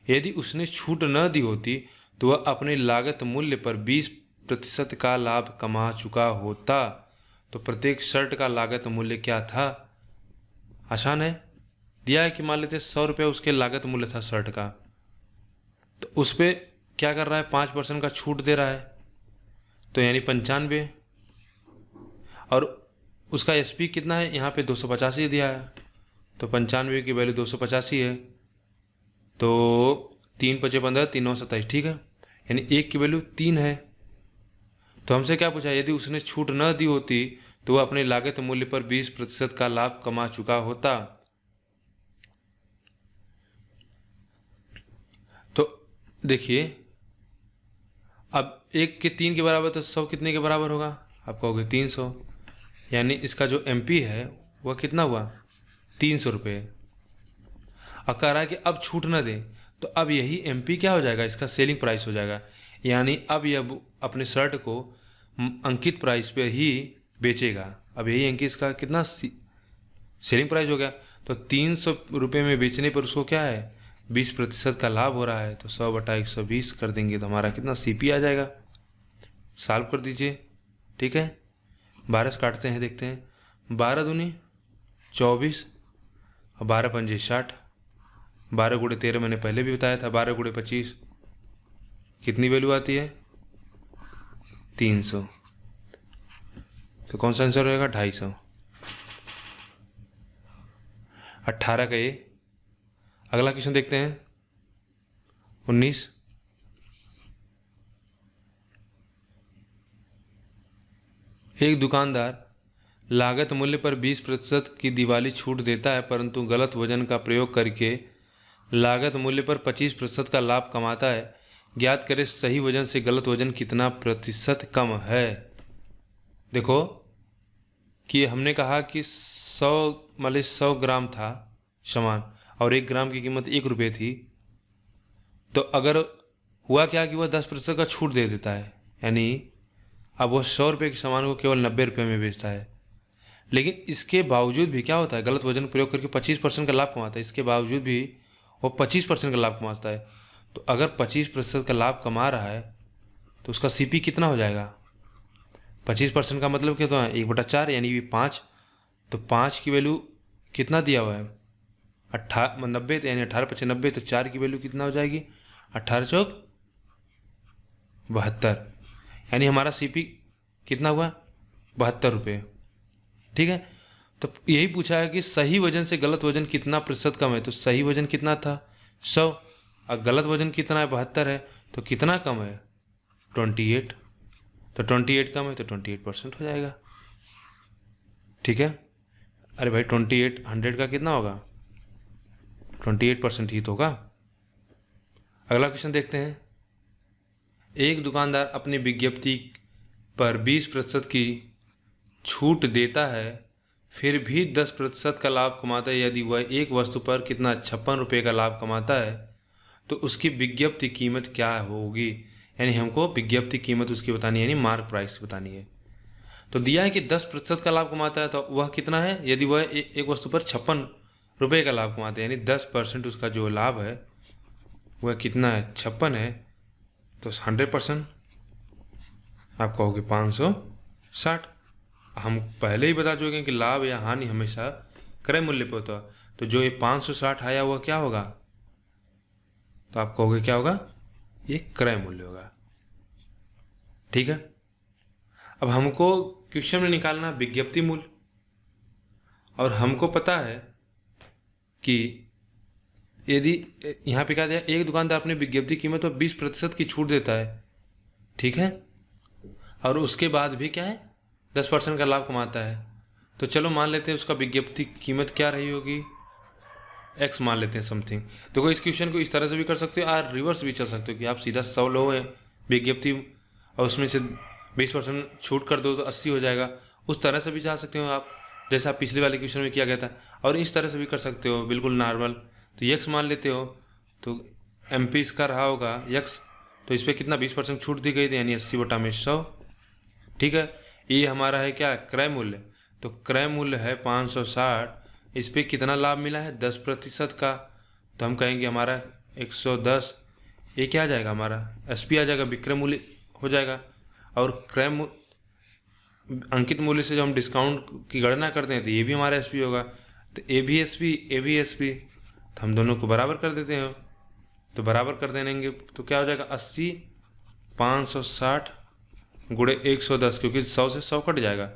यदि उसने छूट न दी होती तो वह अपने लागत मूल्य पर 20% का लाभ कमा चुका होता। तो प्रत्येक शर्ट का लागत मूल्य क्या था। आसान है। दिया है कि मान लेते 100 रुपये उसके लागत मूल्य था शर्ट का, तो उस पर क्या कर रहा है 5% का छूट दे रहा है, तो यानी 95, और उसका एसपी कितना है यहाँ पे 285 दिया है, तो 95 की वैल्यू 285 है, तो 3 × 5 = 15, 3 × 9 = 27। ठीक है, यानी 1 की वैल्यू 3 है। तो हमसे क्या पूछा, यदि उसने छूट न दी होती तो वह अपने लागत मूल्य पर 20% का लाभ कमा चुका होता। तो देखिए, अब 1 के 3 के बराबर, तो 100 कितने के बराबर होगा, आप कहोगे 300, यानी इसका जो एमपी है वह कितना हुआ 300 रुपये। अब कह रहा है कि अब छूट न दे, तो अब यही एमपी क्या हो जाएगा, इसका सेलिंग प्राइस हो जाएगा। यानी अब यह अपने शर्ट को अंकित प्राइस पे ही बेचेगा। अब यही अंकित इसका कितना सेलिंग प्राइस हो गया, तो 300 रुपये में बेचने पर उसको क्या है 20% का लाभ हो रहा है। तो 100/120 कर देंगे तो हमारा कितना सीपी आ जाएगा। सॉल्व कर दीजिए। ठीक है, 12 से काटते हैं, देखते हैं। 12 दूनी 24 और 12 पंजे 60, 12 × 13 मैंने पहले भी बताया था, 12 × 25 कितनी वैल्यू आती है 300। तो कौन सा आंसर रहेगा 250। 18 का ये। अगला क्वेश्चन देखते हैं 19। एक दुकानदार लागत मूल्य पर 20% की दिवाली छूट देता है, परंतु गलत वजन का प्रयोग करके लागत मूल्य पर 25% का लाभ कमाता है। ज्ञात करें सही वजन से गलत वजन कितना प्रतिशत कम है। देखो कि हमने कहा कि 100 ग्राम था सामान और 1 ग्राम की कीमत 1 रुपये थी, तो अगर हुआ क्या कि वह 10% का छूट दे देता है, यानी अब वह 100 रुपये के सामान को केवल 90 रुपये में बेचता है। लेकिन इसके बावजूद भी क्या होता है, गलत वजन प्रयोग करके 25% का लाभ कमाता है। इसके बावजूद भी वो 25% का लाभ कमाता है। तो अगर 25% का लाभ कमा रहा है तो उसका सीपी कितना हो जाएगा। 25% का मतलब क्या, तो 1/4 यानी 5। तो 5 की वैल्यू कितना दिया हुआ है 90, यानी 18 × 5 = 90। तो 4 की वैल्यू कितना हो जाएगी 18 × 4 = 72, यानी हमारा सीपी कितना हुआ 72 रुपये। ठीक है, तो यही पूछा है कि सही वजन से गलत वजन कितना प्रतिशत कम है। तो सही वजन कितना था 100 और गलत वजन कितना है 72 है, तो कितना कम है 28। तो 28 कम है तो 28% हो जाएगा। ठीक है, अरे भाई 28 100 का कितना होगा 28% ही तो होगा। अगला क्वेश्चन देखते हैं। एक दुकानदार अपनी विज्ञप्ति पर 20% की छूट देता है, फिर भी 10% का लाभ कमाता है। यदि वह एक वस्तु पर कितना 56 रुपये का लाभ कमाता है तो उसकी विज्ञप्ति कीमत क्या होगी। यानी हमको विज्ञप्ति कीमत उसकी बतानी है, यानी मार्क प्राइस बतानी है। तो दिया है कि 10% का लाभ कमाता है, तो वह कितना है, यदि वह एक वस्तु पर 56 रुपये का लाभ कमाते हैं, यानी 10% उसका जो लाभ है वह कितना है, 56 है, तो 100% आप कहोगे 560। हम पहले ही बता चुके हैं कि लाभ या हानि हमेशा क्रय मूल्य पे होता है, तो जो ये 560 आया वह क्या होगा, तो आप कहोगे क्या होगा, ये क्रय मूल्य होगा। ठीक है, अब हमको क्वेश्चन में निकालना विज्ञप्ति मूल्य, और हमको पता है कि यदि यहाँ पे क्या दिया, एक दुकानदार अपनी विज्ञप्ति कीमत पर 20% की छूट देता है, ठीक है, और उसके बाद भी क्या है 10% का लाभ कमाता है, तो चलो मान लेते हैं उसका विज्ञप्ति कीमत क्या रही होगी, एक्स मान लेते हैं समथिंग। देखो इस क्वेश्चन को इस तरह से भी कर सकते हो और रिवर्स भी चल सकते हो कि आप सीधा 100 लो विज्ञप्ति और उसमें से 20% छूट कर दो तो 80 हो जाएगा, उस तरह से भी जा सकते हो आप, जैसा पिछले वाले क्वेश्चन में किया गया था। और इस तरह से भी कर सकते हो बिल्कुल नॉर्मल, तो यक्स मान लेते हो, तो MP इसका रहा होगा यक्स, तो इस पर कितना 20% छूट दी गई थी, यानी 80/100। ठीक है, ये हमारा है क्या, क्रय मूल्य, तो क्रय मूल्य है 560, इस पर कितना लाभ मिला है 10% का, तो हम कहेंगे हमारा 110, ये क्या आ जाएगा हमारा SP आ जाएगा, विक्रय मूल्य हो जाएगा। और क्रय अंकित मूल्य से जब हम डिस्काउंट की गणना करते हैं तो ये भी हमारा SP होगा, तो A भी SP, तो हम दोनों को बराबर कर देते हैं, तो बराबर कर देंगे तो क्या हो जाएगा 80, 560 गुणे 110, क्योंकि 100 से 100 कट जाएगा,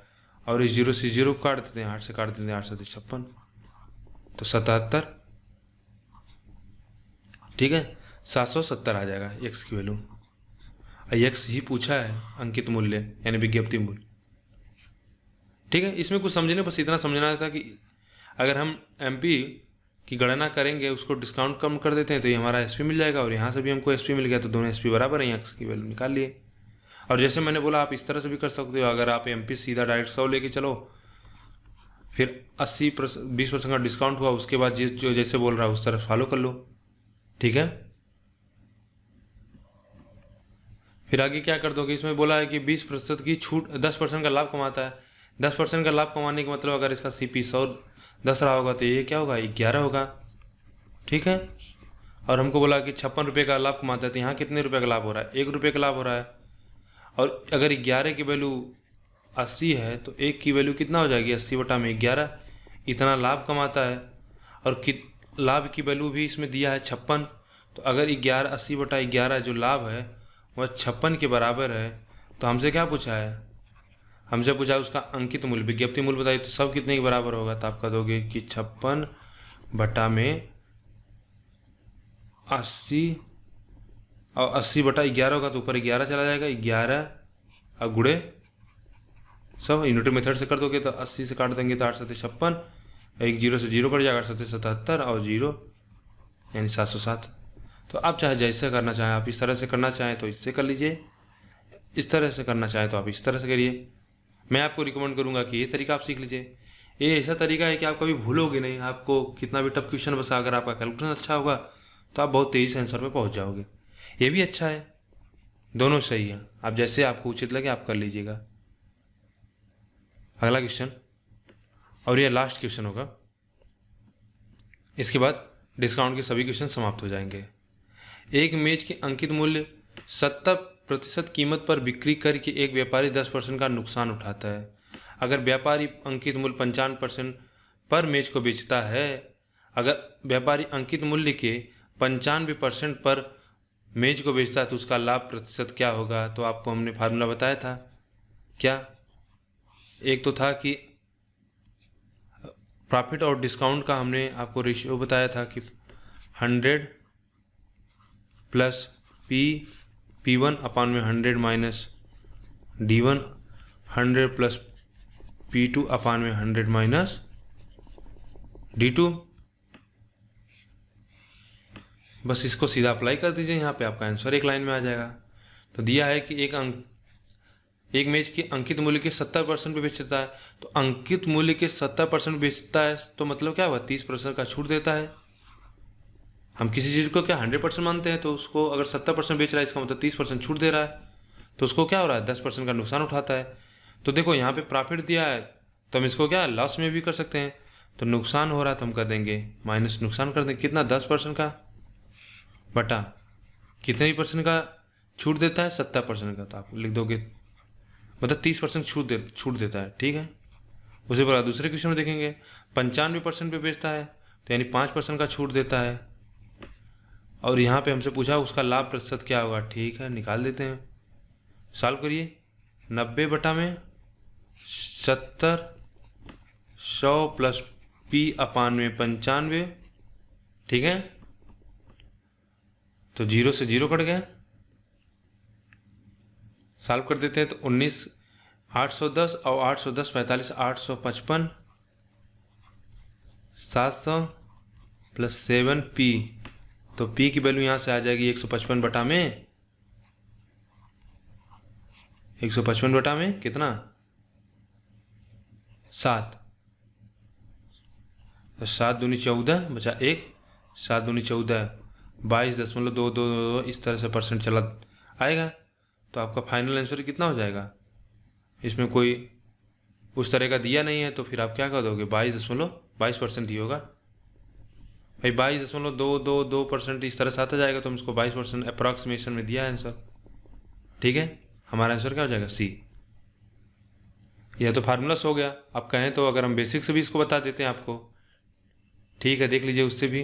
और इस 0 से 0 काट देते हैं, 8 से काट देते हैं, 8 से 56, तो 77। ठीक है, 770 आ जाएगा एक्स की वैल्यू। एक्स ही पूछा है अंकित मूल्य यानी विज्ञप्ति मूल्य। ठीक है, इसमें कुछ समझने, बस इतना समझना था कि अगर हम MP की गणना करेंगे, उसको डिस्काउंट कम कर देते हैं तो ये हमारा SP मिल जाएगा, और यहाँ से भी हमको SP मिल गया, तो दोनों SP बराबर हैं, एक्स की वैल्यू निकाल लिए। और जैसे मैंने बोला आप इस तरह से भी कर सकते हो, अगर आप MP सीधा डायरेक्ट 100 लेके चलो, फिर 20% का डिस्काउंट हुआ, उसके बाद जो जैसे बोल रहा है उस तरह फॉलो कर लो। ठीक है, फिर आगे क्या कर दोगे, इसमें बोला है कि 20% की छूट, 10% का लाभ कमाता है, 10% का लाभ कमाने का मतलब अगर इसका CP 110 रहा होगा तो ये क्या होगा 11 होगा। ठीक है, और हमको बोला कि 56 रुपये का लाभ कमाता है, तो यहाँ कितने रुपये का लाभ हो रहा है, 1 रुपये का लाभ हो रहा है। और अगर 11 की वैल्यू 80 है तो 1 की वैल्यू कितना हो जाएगी, 80/11, इतना लाभ कमाता है। और लाभ की वैल्यू भी इसमें दिया है 56, तो अगर 80/11 जो लाभ है वह 56 के बराबर है, तो हमसे क्या पूछा है, हमसे पूछा है उसका अंकित मूल्य, विज्ञप्ति मूल्य बताइए, तो सब कितने के बराबर होगा, तो आप कह दोगे कि 56/80, और 80/11 होगा तो ऊपर 11 चला जाएगा, 11 और गुणे सब यूनिट मेथड से कर दोगे तो 80 से काट देंगे तो 8 7 56, एक 0 से 0 कट जाएगा, 7 77 और 0 यानी 707। तो आप चाहे जैसे करना चाहें, आप इस तरह से करना चाहें तो इससे कर लीजिए, इस तरह से करना चाहें तो आप इस तरह से करिए। मैं आपको रिकमेंड करूंगा कि ये तरीका आप सीख लीजिए, ये ऐसा तरीका है कि आप कभी भूलोगे नहीं, आपको कितना भी टफ क्वेश्चन बसा, अगर आपका कैलकुलेशन अच्छा होगा तो आप बहुत तेज़ी से आंसर पे पहुंच जाओगे। ये भी अच्छा है, दोनों सही है, आप जैसे आपको उचित लगे आप कर लीजिएगा। अगला क्वेश्चन, और ये लास्ट क्वेश्चन होगा, इसके बाद डिस्काउंट के सभी क्वेश्चन समाप्त हो जाएंगे। एक मेज के अंकित मूल्य 70% कीमत पर बिक्री करके एक व्यापारी 10% का नुकसान उठाता है। अगर व्यापारी अंकित मूल्य 55% पर मेज को बेचता है, अगर व्यापारी अंकित मूल्य के 95% पर मेज को बेचता है तो उसका लाभ प्रतिशत क्या होगा, तो आपको हमने फार्मूला बताया था क्या, एक तो था कि प्रॉफिट और डिस्काउंट का हमने आपको रेशियो बताया था कि 100 प्लस P1 अपान में 100 minus D1, 100 plus P2 upon में 100 माइनस D2। बस इसको सीधा अप्लाई कर दीजिए, यहाँ पे आपका आंसर एक लाइन में आ जाएगा। तो दिया है कि एक मेज के अंकित मूल्य के 70% पे बेचता है, तो अंकित मूल्य के 70% बेचता है तो मतलब क्या हुआ 30% का छूट देता है। हम किसी चीज़ को क्या 100% मानते हैं, तो उसको अगर 70% बेच रहा है इसका मतलब 30% छूट दे रहा है, तो उसको क्या हो रहा है 10% का नुकसान उठाता है। तो देखो यहाँ पे प्रॉफिट दिया है तो हम इसको क्या लॉस में भी कर सकते हैं, तो नुकसान हो रहा है तो हम कर देंगे माइनस नुकसान कर देंगे, कितना 10% का बटा कितने % का छूट देता है 70% का, तो आप लिख दोगे मतलब 30% छूट देता है। ठीक है, उसी प्रकार दूसरे क्वेश्चन में देखेंगे 95% पे बेचता है तो यानी 5% का छूट देता है, और यहाँ पे हमसे पूछा उसका लाभ प्रतिशत क्या होगा। ठीक है, निकाल देते हैं, सॉल्व करिए। 90 बटा में 70, 100 प्लस P अपान में 95। ठीक है, तो 0 से 0 कट गया, सॉल्व कर देते हैं तो 19 810 और 810 45 855 700 प्लस 7P, तो P की वैल्यू यहाँ से आ जाएगी 155 बटा में 155 बटा में कितना 7, तो 7 दूनी 14 बचा 1, 7 दूनी 14 22.222 इस तरह से परसेंट चला आएगा। तो आपका फाइनल आंसर कितना हो जाएगा, इसमें कोई उस तरह का दिया नहीं है तो फिर आप क्या कर दोगे 22% ही होगा भाई, 22.222% इस तरह से आता जाएगा, तो हम इसको 22% अप्रॉक्सीमेशन में दिया है आंसर। ठीक है, हमारा आंसर क्या हो जाएगा सी। यह तो फार्मूलास हो गया, आप कहें तो अगर हम बेसिक से भी इसको बता देते हैं आपको। ठीक है, देख लीजिए, उससे भी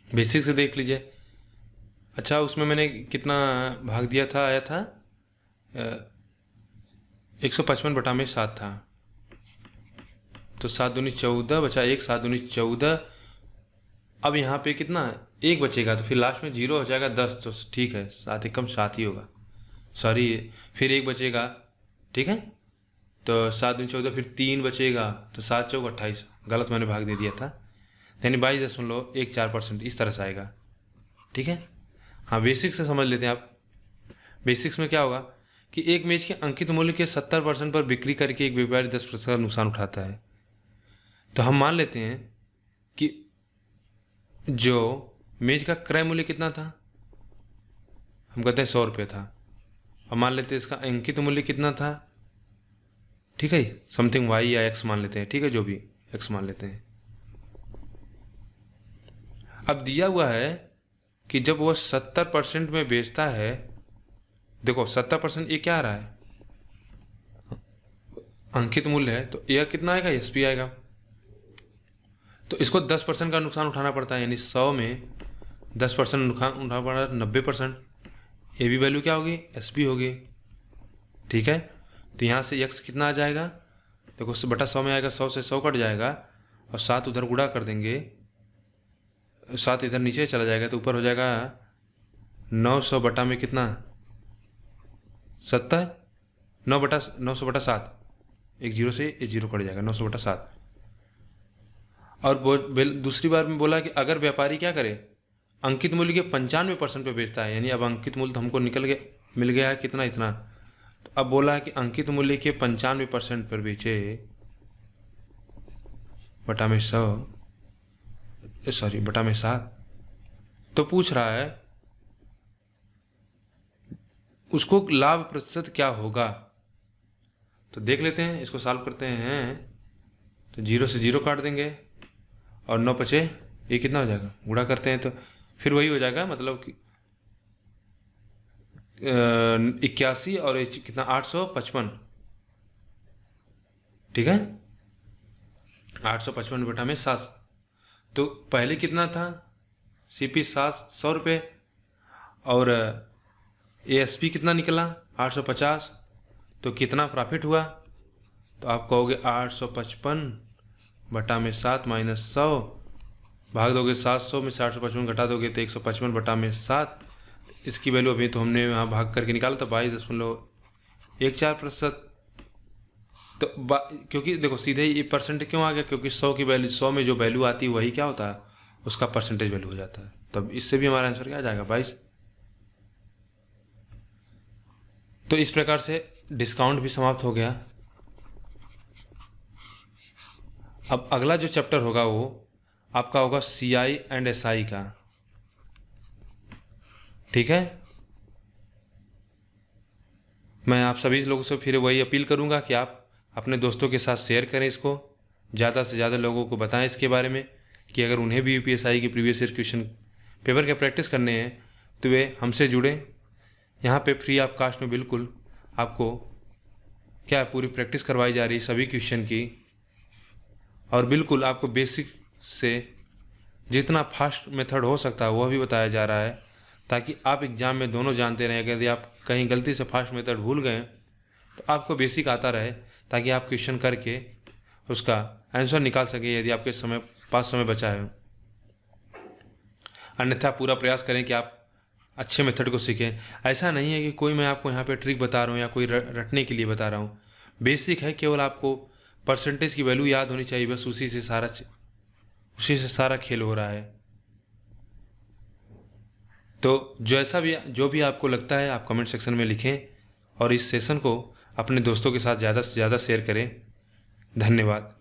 बेसिक से देख लीजिए। अच्छा, उसमें मैंने कितना भाग दिया था, आया था 155 बटा में 7 था, तो 7 दूनी 14 बचा 1, 7 दूनी 14। अब यहाँ पे कितना 1 बचेगा, तो फिर लास्ट में 0 हो जाएगा 10, तो ठीक है 7 एकम 7 ही होगा, सॉरी फिर 1 बचेगा। ठीक है, तो 7 दूनी 14 फिर 3 बचेगा, तो 7 चौक 28, गलत मैंने भाग दे दिया था, यानी 22.14% इस तरह से आएगा। ठीक है, हाँ बेसिक्स से समझ लेते हैं आप। बेसिक्स में क्या होगा कि एक मेज के अंकित मूल्य के 70% पर बिक्री करके एक व्यापारी 10% का नुकसान उठाता है। तो हम मान लेते हैं कि जो मेज का क्रय मूल्य कितना था, हम कहते हैं 100 रुपये था, अब मान लेते हैं इसका अंकित मूल्य कितना था। ठीक है, समथिंग y या x मान लेते हैं, ठीक है जो भी x मान लेते हैं। अब दिया हुआ है कि जब वह 70% में बेचता है, देखो 70% ये क्या आ रहा है अंकित मूल्य है, तो यह कितना आएगा SP आएगा, तो इसको 10% का नुकसान उठाना पड़ता है, यानी 100 में 10% नुकसान उठाना पड़ा 90%, ये भी वैल्यू क्या होगी SP होगी। ठीक है, तो यहाँ से x कितना आ जाएगा, देखो उससे बटा 100 में आएगा, 100 से 100 कट जाएगा और 7 उधर गुणा कर देंगे, 7 इधर नीचे चला जाएगा तो ऊपर हो जाएगा 900 बटा में कितना 70, 900 बटा 7, एक 0 से एक 0 कट जाएगा 900 बटा 7। और दूसरी बार में बोला कि अगर व्यापारी क्या करे अंकित मूल्य के 95% पे बेचता है, यानी अब अंकित मूल्य तो हमको मिल गया है कितना इतना, तो अब बोला है कि अंकित मूल्य के 95% पर बेचे बटा में 100, सॉरी बटा में 7, तो पूछ रहा है उसको लाभ प्रतिशत क्या होगा। तो देख लेते हैं, इसको सॉल्व करते हैं, तो 0 से 0 काट देंगे और 9 बचे, ये कितना हो जाएगा गुणा करते हैं तो फिर वही हो जाएगा, मतलब कि 81 और कितना 855। ठीक है, 855 बटा में 7, तो पहले कितना था CP 100 रुपये और ASP कितना निकला 850, तो कितना प्रॉफिट हुआ, तो आप कहोगे 855 बटा में 7 माइनस 100, भाग दोगे 700 में से 855 घटा दोगे तो 155 बटा में 7, इसकी वैल्यू अभी तो हमने यहाँ भाग करके निकाला था 22.14%। तो क्योंकि देखो सीधे ही परसेंट क्यों आ गया, क्योंकि 100 की वैल्यू 100 में जो वैल्यू आती है वही क्या होता है उसका परसेंटेज वैल्यू हो जाता है, तब इससे भी हमारा आंसर क्या आ जाएगा 22। तो इस प्रकार से डिस्काउंट भी समाप्त हो गया। अब अगला जो चैप्टर होगा वो आपका होगा CI एंड SI का। ठीक है, मैं आप सभी लोगों से फिर वही अपील करूंगा कि आप अपने दोस्तों के साथ शेयर करें इसको, ज़्यादा से ज़्यादा लोगों को बताएं इसके बारे में कि अगर उन्हें भी UPSI की प्रीवियस ईयर क्वेश्चन पेपर के प्रैक्टिस करने हैं तो वे हमसे जुड़ें। यहाँ पे फ्री ऑफ कास्ट में बिल्कुल आपको क्या पूरी प्रैक्टिस करवाई जा रही है सभी क्वेश्चन की, और बिल्कुल आपको बेसिक से जितना फास्ट मेथड हो सकता है वह भी बताया जा रहा है, ताकि आप एग्ज़ाम में दोनों जानते रहें। अगर यदि आप कहीं गलती से फास्ट मेथड भूल गए तो आपको बेसिक आता रहे, ताकि आप क्वेश्चन करके उसका आंसर निकाल सके यदि आपके पास समय बचा है। अन्यथा पूरा प्रयास करें कि आप अच्छे मेथड को सीखें। ऐसा नहीं है कि कोई मैं आपको यहाँ पे ट्रिक बता रहा हूँ या कोई रटने के लिए बता रहा हूँ। बेसिक है, केवल आपको परसेंटेज की वैल्यू याद होनी चाहिए, बस उसी से सारा खेल हो रहा है। तो जो भी आपको लगता है आप कमेंट सेक्शन में लिखें, और इस सेशन को अपने दोस्तों के साथ ज़्यादा से ज़्यादा शेयर करें। धन्यवाद।